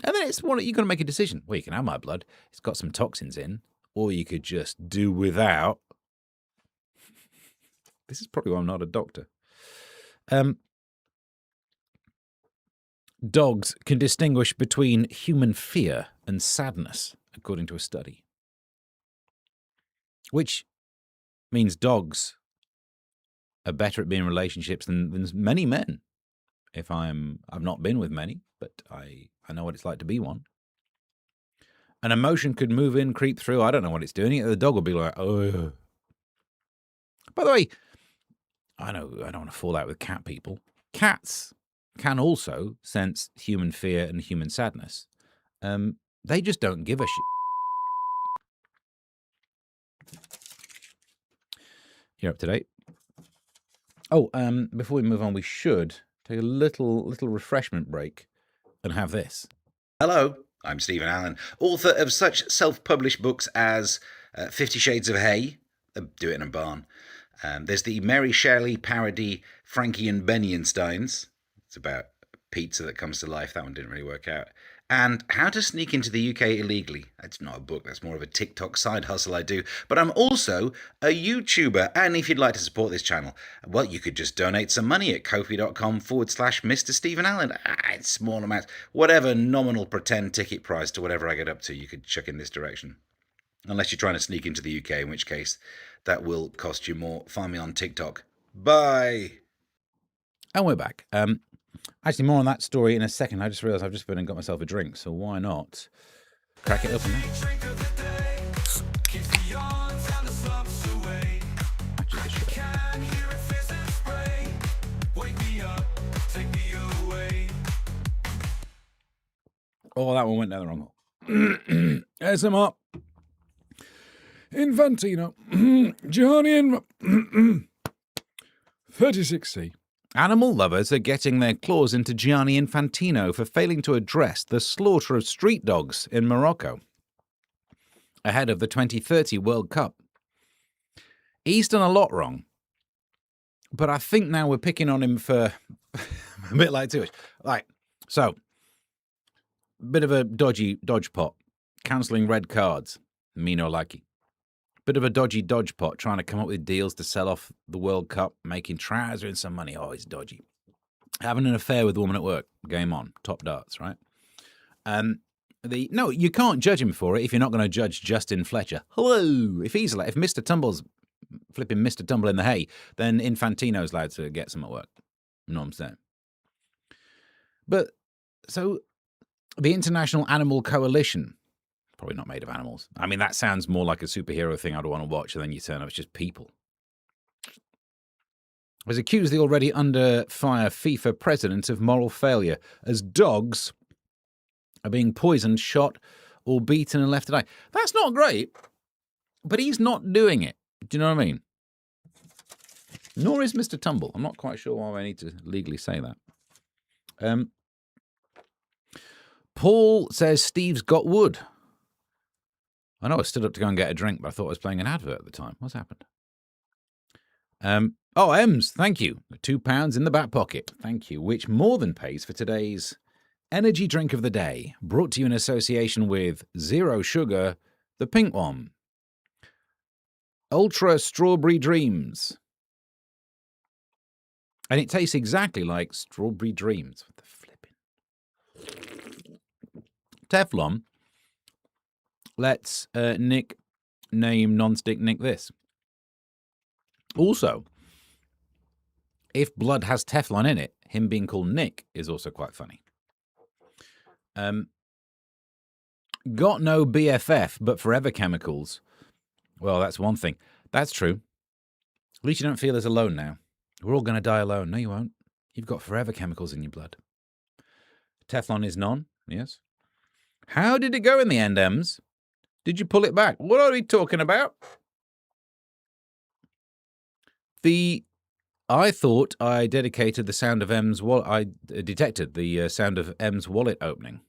And then it's one, you've got to make a decision. Well, you can have my blood. It's got some toxins in. Or you could just do without. This is probably why I'm not a doctor. Dogs can distinguish between human fear and sadness, according to a study. Which means dogs are better at being in relationships than many men. I've not been with many, but I know what it's like to be one. An emotion could move in, creep through. I don't know what it's doing. The dog will be like, oh. By the way, I know I don't want to fall out with cat people. Cats can also sense human fear and human sadness. They just don't give a shit. You're up to date. Oh, before we move on, we should take a little refreshment break and have this. Hello, I'm Stephen Allen, author of such self-published books as 50 Shades of Hay, do it in a barn. There's the Mary Shelley parody Frankie and Benny and Steins. It's about pizza that comes to life. That one didn't really work out. And How to Sneak into the UK Illegally. That's not a book, that's more of a TikTok side hustle I do. But I'm also a YouTuber, and if you'd like to support this channel, well, you could just donate some money at ko-fi.com/Mr. Stephen Allen. It's small amounts. Whatever nominal pretend ticket price to whatever I get up to, you could chuck in this direction. Unless you're trying to sneak into the UK, in which case that will cost you more. Find me on TikTok. Bye! And we're back. Actually, more on that story in a second. I just realised I've just been and got myself a drink, so why not crack it open now? Drink of the day. Keeps the yawns and the slumps away. Actually, this should- Can hear it fizz and spray. Wake me up, take me away. Oh, that one went down the wrong hole. SMR. Infantino. Gianni and 36C. Animal lovers are getting their claws into Gianni Infantino for failing to address the slaughter of street dogs in Morocco ahead of the 2030 World Cup. He's done a lot wrong, but I think now we're picking on him for a bit like too much. Like, so, bit of a dodgy dodge pot, cancelling red cards, me no likey. Bit of a dodgy dodge pot, trying to come up with deals to sell off the World Cup, making trousering some money. Oh, he's dodgy. Having an affair with a woman at work. Game on. Top darts, right? No, you can't judge him for it if you're not going to judge Justin Fletcher. Hello. If Mr. Tumble's flipping Mr. Tumble in the hay, then Infantino's allowed to get some at work. You know what I'm saying? But, so, the International Animal Coalition, probably not made of animals. I mean, that sounds more like a superhero thing I'd want to watch, and then you turn up, it's just people. Has accused the already under fire FIFA president of moral failure as dogs are being poisoned, shot, or beaten and left to die. That's not great, but he's not doing it. Do you know what I mean? Nor is Mr. Tumble. I'm not quite sure why I need to legally say that. Paul says Steve's got wood. I know I stood up to go and get a drink, but I thought I was playing an advert at the time. What's happened? Oh, Ems, thank you. £2 in the back pocket. Thank you. Which more than pays for today's energy drink of the day. Brought to you in association with Zero Sugar, the pink one. Ultra Strawberry Dreams. And it tastes exactly like Strawberry Dreams. What the flipping? Teflon lets Nick name non-stick Nick this. Also, if blood has Teflon in it, him being called Nick is also quite funny. Got no BFF, but forever chemicals. Well, that's one thing. That's true. At least you don't feel as alone now. We're all going to die alone. No, you won't. You've got forever chemicals in your blood. Teflon is none. Yes. How did it go in the end, Ems? Did you pull it back? What are we talking about? I thought I dedicated the sound of M's wallet. I detected the sound of M's wallet opening.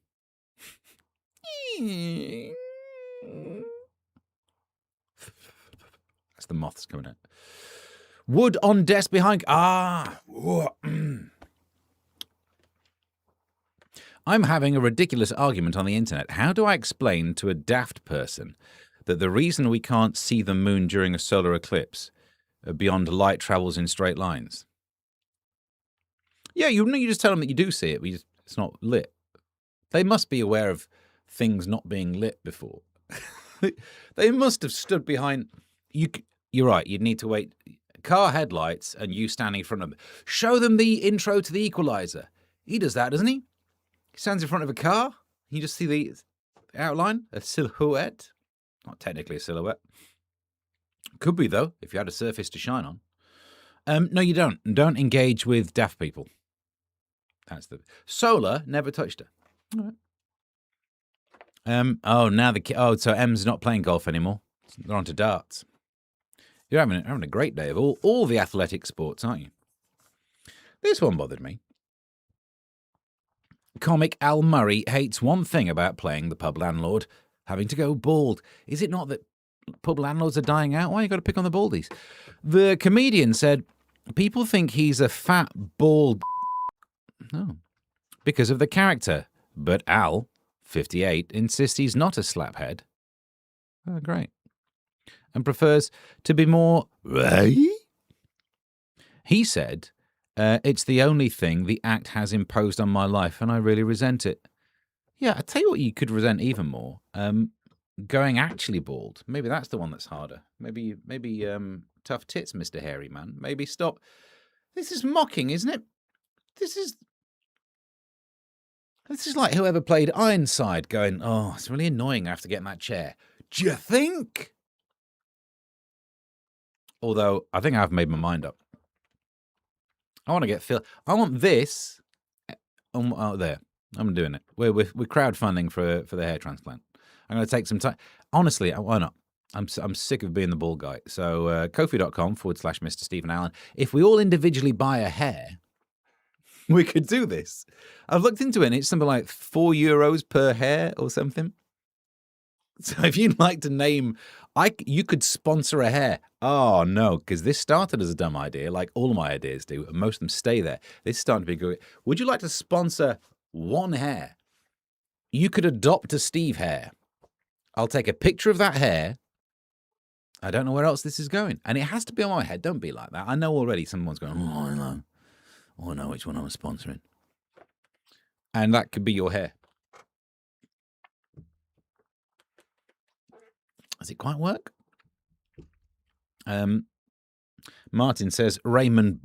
That's the moths coming out. Wood on desk behind. I'm having a ridiculous argument on the internet. How do I explain to a daft person that the reason we can't see the moon during a solar eclipse beyond light travels in straight lines? Yeah, you just tell them that you do see it, but it's not lit. They must be aware of things not being lit before. They must have stood behind. You're right. You'd need to wait. Car headlights and you standing in front of them. Show them the intro to the Equalizer. He does that, doesn't he? He stands in front of a car. You just see the outline, a silhouette. Not technically a silhouette. Could be, though, if you had a surface to shine on. No, you don't. Don't engage with daft people. That's the... Solar never touched her. All right. So M's not playing golf anymore. They're on to darts. You're having a great day of all the athletic sports, aren't you? This one bothered me. Comic Al Murray hates one thing about playing the pub landlord, having to go bald. Is it not that pub landlords are dying out? Why you got to pick on the baldies? The comedian said, people think he's a fat, bald... No. Because of the character. But Al, 58, insists he's not a slaphead. Oh, great. And prefers to be more... He said... it's the only thing the act has imposed on my life, and I really resent it. Yeah, I tell you what you could resent even more. Going actually bald. Maybe that's the one that's harder. Maybe tough tits, Mr. Hairy Man. Maybe stop. This is mocking, isn't it? This is like whoever played Ironside going, oh, it's really annoying I have to get in that chair. Do you think? Although, I think I've made my mind up. I want to get Phil. I want this. Oh, there. I'm doing it. We're crowdfunding for the hair transplant. I'm going to take some time. Honestly, why not? I'm sick of being the bald guy. So Ko-fi.com/Mr. Stephen Allen. If we all individually buy a hair, we could do this. I've looked into it, and it's something like €4 per hair or something. So if you'd like to name, you could sponsor a hair. Oh, no, because this started as a dumb idea, like all of my ideas do, and most of them stay there. This is starting to be good. Would you like to sponsor one hair? You could adopt a Steve hair. I'll take a picture of that hair. I don't know where else this is going. And it has to be on my head. Don't be like that. I know already someone's going, oh, I know. Oh, I know which one I'm sponsoring. And that could be your hair. Does it quite work? Martin says, Raymond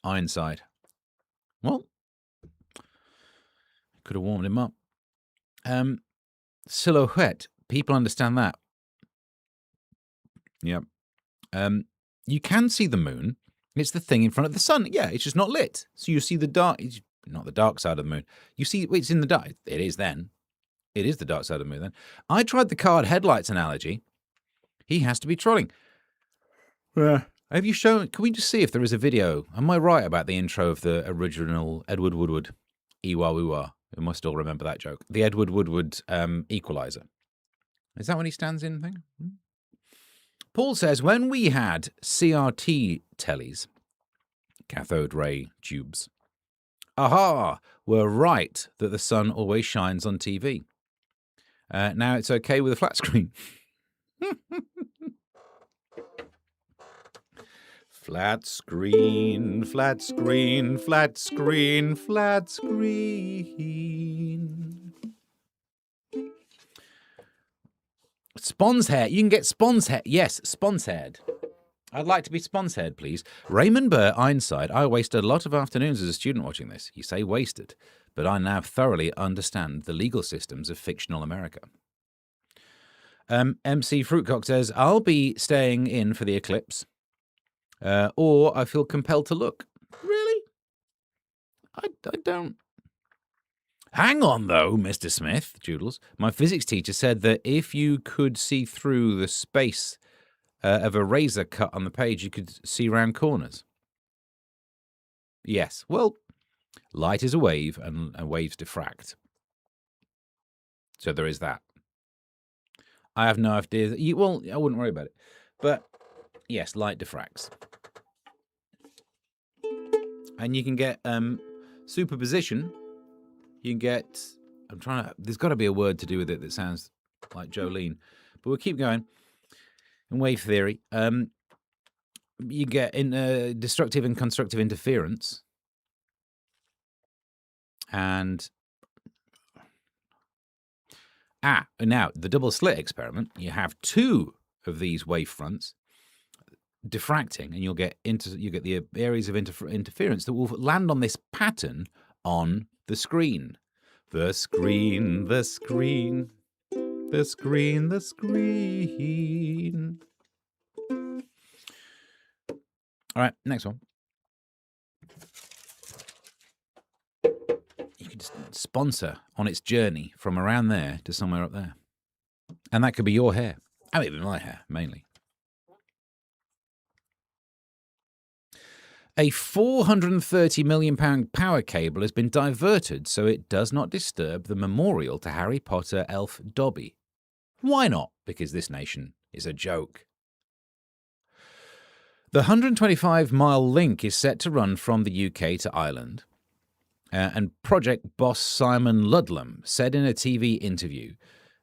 Ironside. Well, could have warmed him up. Silhouette. People understand that. Yep. You can see the moon. It's the thing in front of the sun. Yeah, it's just not lit. So you see the dark, not the dark side of the moon. You see, it's in the dark. It is then. It is the dark side of the moon then. I tried the card headlights analogy. He has to be trolling. Have you shown, can we just see if there is a video? Am I right about the intro of the original Edward Woodward, Ewa Woo-Wah? We must all remember that joke. The Edward Woodward Equalizer. Is that when he stands in thing? Paul says, when we had CRT tellies, cathode ray tubes, we're right that the sun always shines on TV. Now it's okay with a flat screen. Flat screen, flat screen, flat screen, flat screen. Spons hair. You can get spons hair. Yes, spons haired. I'd like to be spons haired, please. Raymond Burr Ironside. I wasted a lot of afternoons as a student watching this. You say wasted, but I now thoroughly understand the legal systems of fictional America. MC Fruitcock says, I'll be staying in for the eclipse, or I feel compelled to look. Really? I don't. Hang on, though, Mr. Smith, Doodles. My physics teacher said that if you could see through the space of a razor cut on the page, you could see round corners. Yes, well, light is a wave, and waves diffract. So there is that. I have no idea. Well, I wouldn't worry about it. But, yes, light diffracts. And you can get superposition. You can get... There's got to be a word to do with it that sounds like Jolene. But we'll keep going. In wave theory, you get in destructive and constructive interference. And... now, the double slit experiment, you have two of these wave fronts diffracting, and you'll get the areas of interference that will land on this pattern on the screen. The screen, the screen, the screen, the screen. All right, next one. You could just sponsor on its journey from around there to somewhere up there. And that could be your hair. I mean, my hair, mainly. A £430 million power cable has been diverted so it does not disturb the memorial to Harry Potter elf Dobby. Why not? Because this nation is a joke. The 125-mile link is set to run from the UK to Ireland. And project boss Simon Ludlam said in a TV interview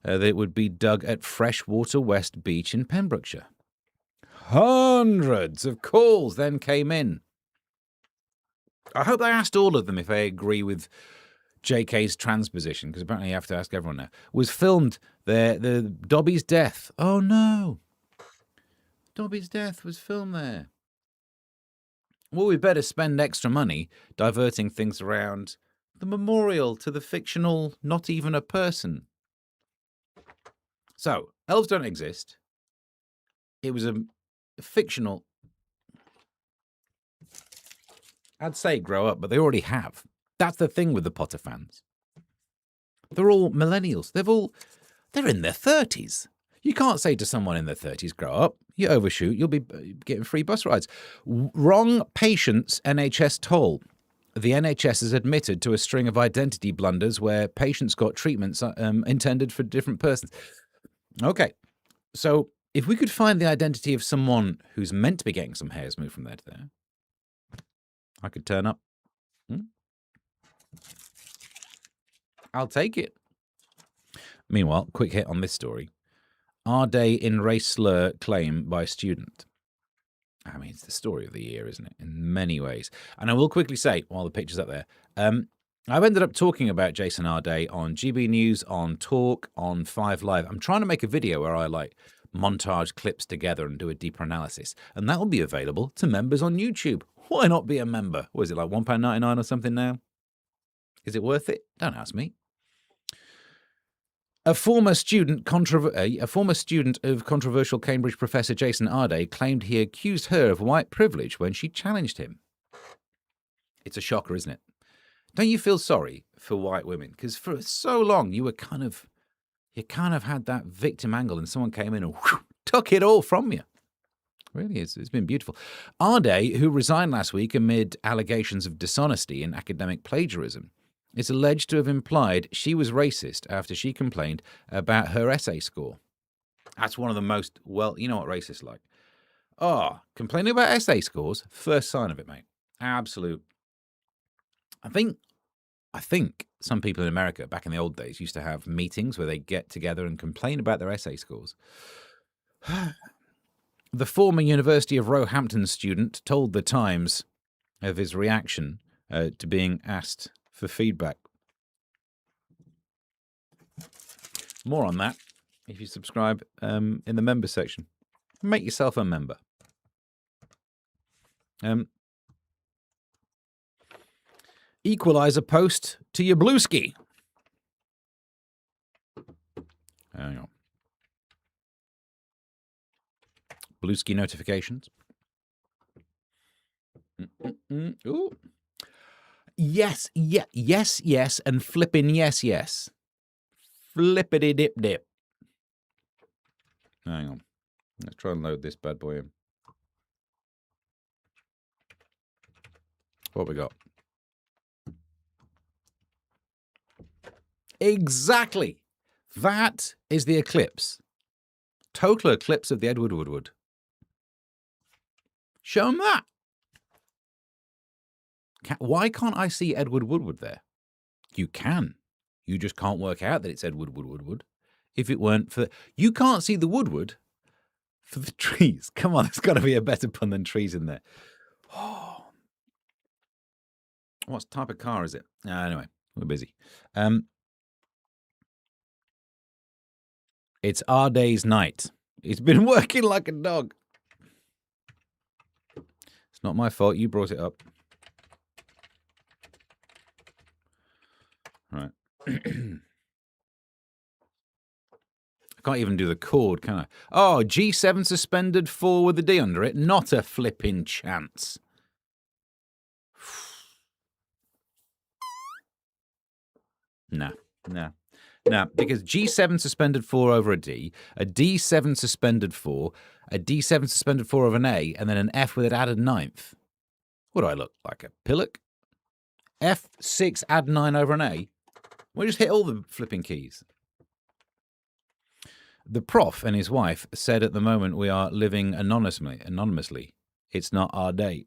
that it would be dug at Freshwater West Beach in Pembrokeshire. Hundreds of calls then came in. I hope they asked all of them if they agree with JK's transposition, because apparently you have to ask everyone now. Was filmed the Dobby's death. Oh no. Dobby's death was filmed there. Well, we better spend extra money diverting things around the memorial to the fictional not even a person. So, elves don't exist. It was a fictional... I'd say grow up, but they already have. That's the thing with the Potter fans. They're all millennials. They're in their 30s. You can't say to someone in their 30s, grow up. You overshoot, you'll be getting free bus rides. Wrong patients NHS toll. The NHS has admitted to a string of identity blunders where patients got treatments intended for different persons. Okay, so if we could find the identity of someone who's meant to be getting some hairs moved from there to there, I could turn up. I'll take it. Meanwhile, quick hit on this story. Arday in race slur claim by student. I mean, it's the story of the year, isn't it? In many ways. And I will quickly say, while the picture's up there, I've ended up talking about Jason Arday on GB News, on Talk, on 5 Live. I'm trying to make a video where I montage clips together and do a deeper analysis. And that will be available to members on YouTube. Why not be a member? What is it, like £1.99 or something now? Is it worth it? Don't ask me. A former student of controversial Cambridge professor Jason Arday claimed he accused her of white privilege when she challenged him. It's a shocker, isn't it? Don't you feel sorry for white women? Because for so long you kind of had that victim angle, and someone came in and took it all from you. Really, it's been beautiful. Arday, who resigned last week amid allegations of dishonesty and academic plagiarism, is alleged to have implied she was racist after she complained about her essay score. That's one of the most, you know what racist like. Oh, complaining about essay scores, first sign of it, mate. Absolute. I think some people in America back in the old days used to have meetings where they get together and complain about their essay scores. The former University of Roehampton student told The Times of his reaction to being asked for feedback. More on that if you subscribe in the members section. Make yourself a member. Equalizer post to your Blueski. Hang on. Blueski notifications. Ooh. Yes, yes, and flipping yes. Flippity dip. Hang on. Let's try and load this bad boy in. What we got? Exactly. That is the eclipse. Total eclipse of the Edward Woodward. Show them that. Why can't I see Edward Woodward there? You can. You just can't work out that it's Edward Woodward. If it weren't for... You can't see the Woodward for the trees. Come on, there's got to be a better pun than trees in there. Oh. What type of car is it? Anyway, we're busy. It's Arday's night. He's been working like a dog. It's not my fault. You brought it up. Right. I can't even do the chord, can I? Oh, G7 suspended 4 with the D under it. Not a flipping chance. Nah. Because G7 suspended 4 over a D7 suspended 4, a D7 suspended 4 over an A, and then an F with it added 9th. What do I look like, a pillock? F6 add 9 over an A? We just hit all the flipping keys. The prof and his wife said at the moment we are living anonymously. It's not our day.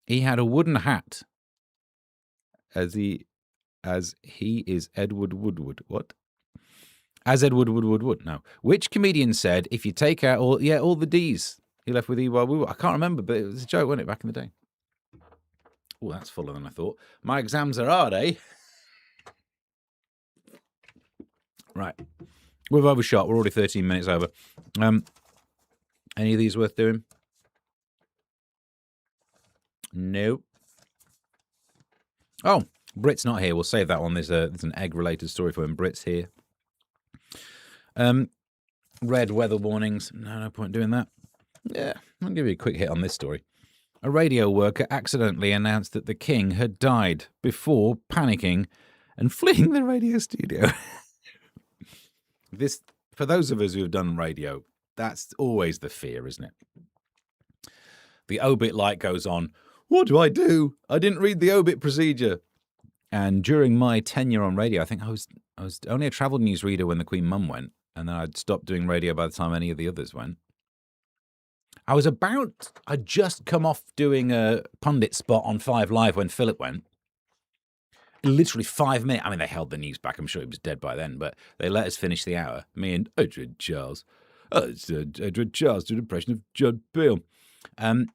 He had a wooden hat as he is Edward Woodward. What? As Edward Woodward. No. Which comedian said if you take out all the D's, he left with E while we were? I can't remember, but it was a joke, wasn't it, back in the day? Oh, that's fuller than I thought. My exams are Arday. Right. We've overshot. We're already 13 minutes over. Any of these worth doing? Nope. Oh, Brit's not here. We'll save that one. There's an egg-related story for him. Brit's here. Red weather warnings. No point doing that. Yeah, I'll give you a quick hit on this story. A radio worker accidentally announced that the king had died before panicking and fleeing the radio studio. This, for those of us who have done radio, that's always the fear, isn't it? The obit light goes on. What do? I didn't read the obit procedure. And during my tenure on radio, I think I was only a travel news reader when the Queen Mum went, and then I'd stopped doing radio by the time any of the others went. I'd just come off doing a pundit spot on 5 Live when Philip went. Literally 5 minutes. I mean, they held the news back. I'm sure he was dead by then, but they let us finish the hour. Me and Edward Charles. Oh, it's Edward Charles did an impression of Judd Bill. So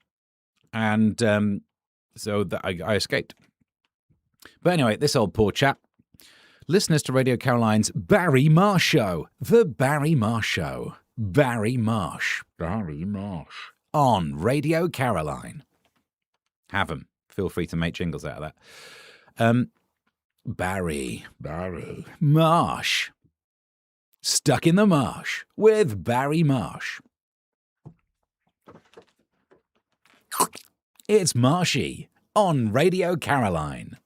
I escaped. But anyway, this old poor chap. Listeners to Radio Caroline's Barry Marsh Show. The Barry Marsh Show. Barry Marsh. On Radio Caroline. Have 'em. Feel free to make jingles out of that. Barry Marsh. Stuck in the Marsh with Barry Marsh. It's Marshy on Radio Caroline.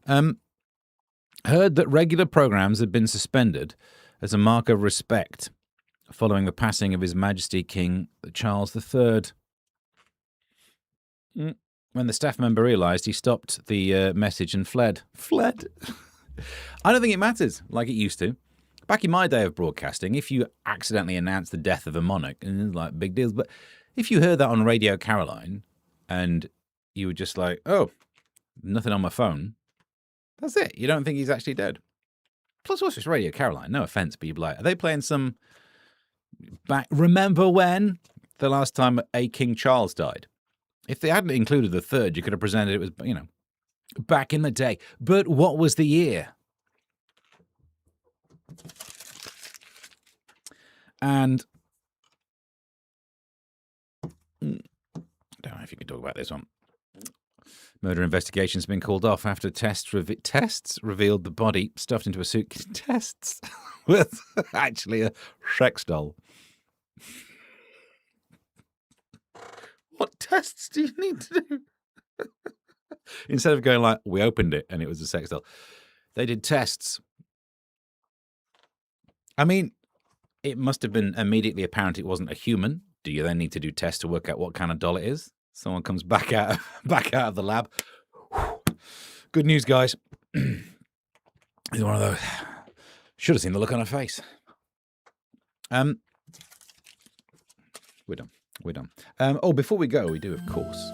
Heard that regular programs had been suspended as a mark of respect following the passing of His Majesty King Charles III. When the staff member realised, he stopped the message and fled. I don't think it matters like it used to. Back in my day of broadcasting, if you accidentally announced the death of a monarch, and like big deals, but if you heard that on Radio Caroline and you were just like, oh, nothing on my phone, that's it. You don't think he's actually dead. Plus, also, it's Radio Caroline. No offence, but you'd be like, are they playing some... Remember when? The last time a King Charles died. If they hadn't included the third, you could have presented it was, back in the day. But what was the year? And I don't know if you can talk about this one. Murder investigation's been called off after tests revealed the body stuffed into a suitcase. Tests with actually a sex doll. What tests do you need to do? Instead of going like, we opened it and it was a sex doll, they did tests. I mean, it must have been immediately apparent it wasn't a human. Do you then need to do tests to work out what kind of doll it is? Someone comes back out of the lab. Good news, guys. It's one of those. Should have seen the look on her face. We're done. Oh, before we go, we do, of course,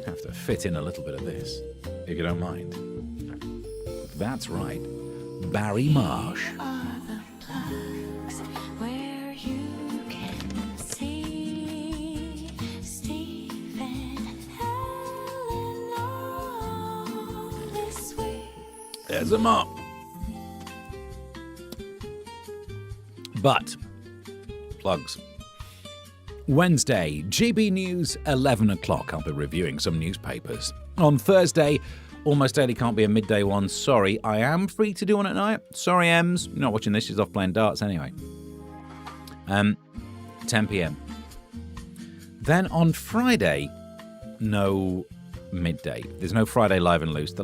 have to fit in a little bit of this, if you don't mind. That's right. Barry Marsh. There's a mark. But, plugs. Wednesday, GB News, 11 o'clock. I'll be reviewing some newspapers. On Thursday, Almost Daily can't be a midday one. Sorry, I am free to do one at night. Sorry, Ems. You're not watching this, she's off playing darts anyway. 10 p.m. Then on Friday, no midday. There's no Friday Live and Loose. The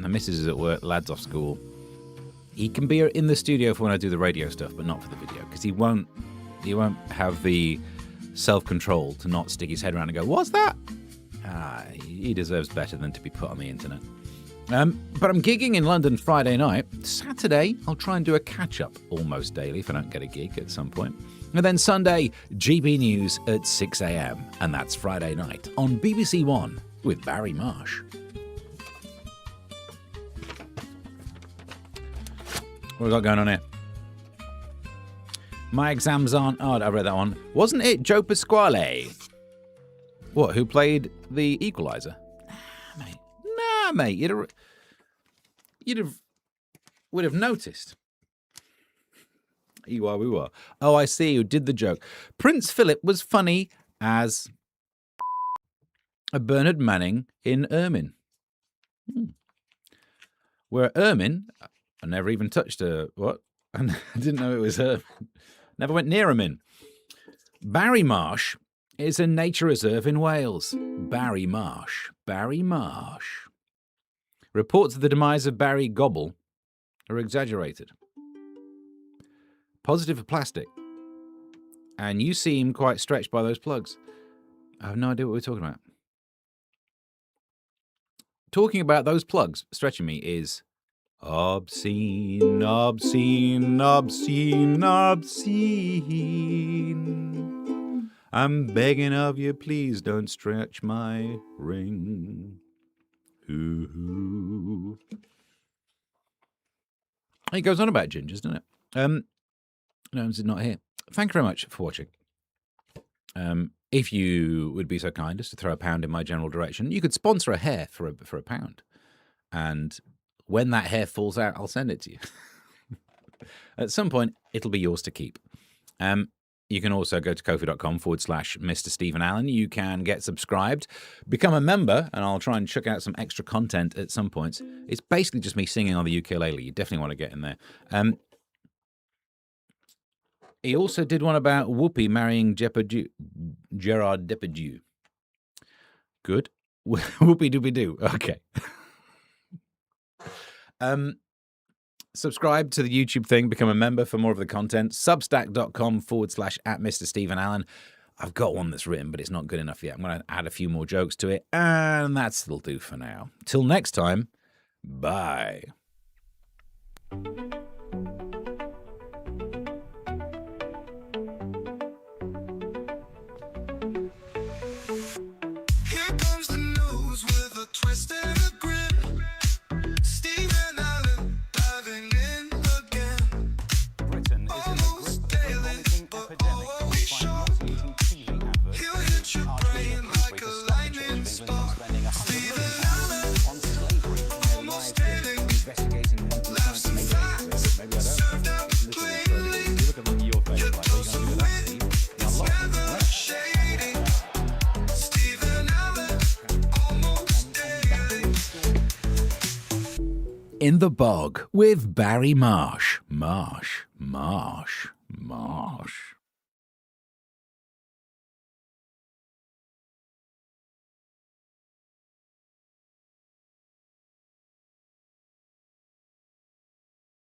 missus is at work, the lad's off school. He can be in the studio for when I do the radio stuff, but not for the video, because he won't have the self-control to not stick his head around and go, what's that? He deserves better than to be put on the internet. But I'm gigging in London Friday night. Saturday, I'll try and do a catch-up Almost Daily if I don't get a gig at some point. And then Sunday, GB News at 6 a.m. And that's Friday night on BBC One with Barry Marsh. What have we got going on here? My exams aren't... Oh, I read that one. Wasn't it Joe Pasquale? What, who played the Equalizer? Nah, mate. Would have noticed. Ewa. Oh, I see who did the joke. Prince Philip was funny as a Bernard Manning in Ermine. Where Ermine, I never even touched a... What? I didn't know it was Ermine. Never went near Ermine. Barry Marsh is a nature reserve in Wales. Barry Marsh. Reports of the demise of Barry Gobble are exaggerated. Positive for plastic. And you seem quite stretched by those plugs. I have no idea what we're talking about. Talking about those plugs stretching me is obscene. I'm begging of you, please don't stretch my ring. Ooh. It goes on about gingers, doesn't it? No, it's not here. Thank you very much for watching. If you would be so kind as to throw £1 in my general direction, you could sponsor a hair for a £1. And when that hair falls out, I'll send it to you. At some point, it'll be yours to keep. You can also go to ko-fi.com/Mr. Stephen Allen. You can get subscribed, become a member, and I'll try and chuck out some extra content at some points. It's basically just me singing on the ukulele. You definitely want to get in there. He also did one about Whoopi marrying Gerard Depardieu. Good. Whoopie-doopie-doo. Okay. Subscribe to the YouTube thing, become a member for more of the content. Substack.com/@Mr. Stephen Allen. I've got one that's written, but it's not good enough yet. I'm going to add a few more jokes to it, and that'll do for now. Till next time, bye. Here comes the news with a twist and a grin. Stephen Allen diving in again. Britain is in the Almost grip of a daily, vomiting but epidemic. are we sure? Nauseating TV adverts. He'll hit your brain like a lightning spark. Stephen Allen, on slavery. almost daily, Investigating laughs and facts, in the Bog with Barry Marsh. Marsh.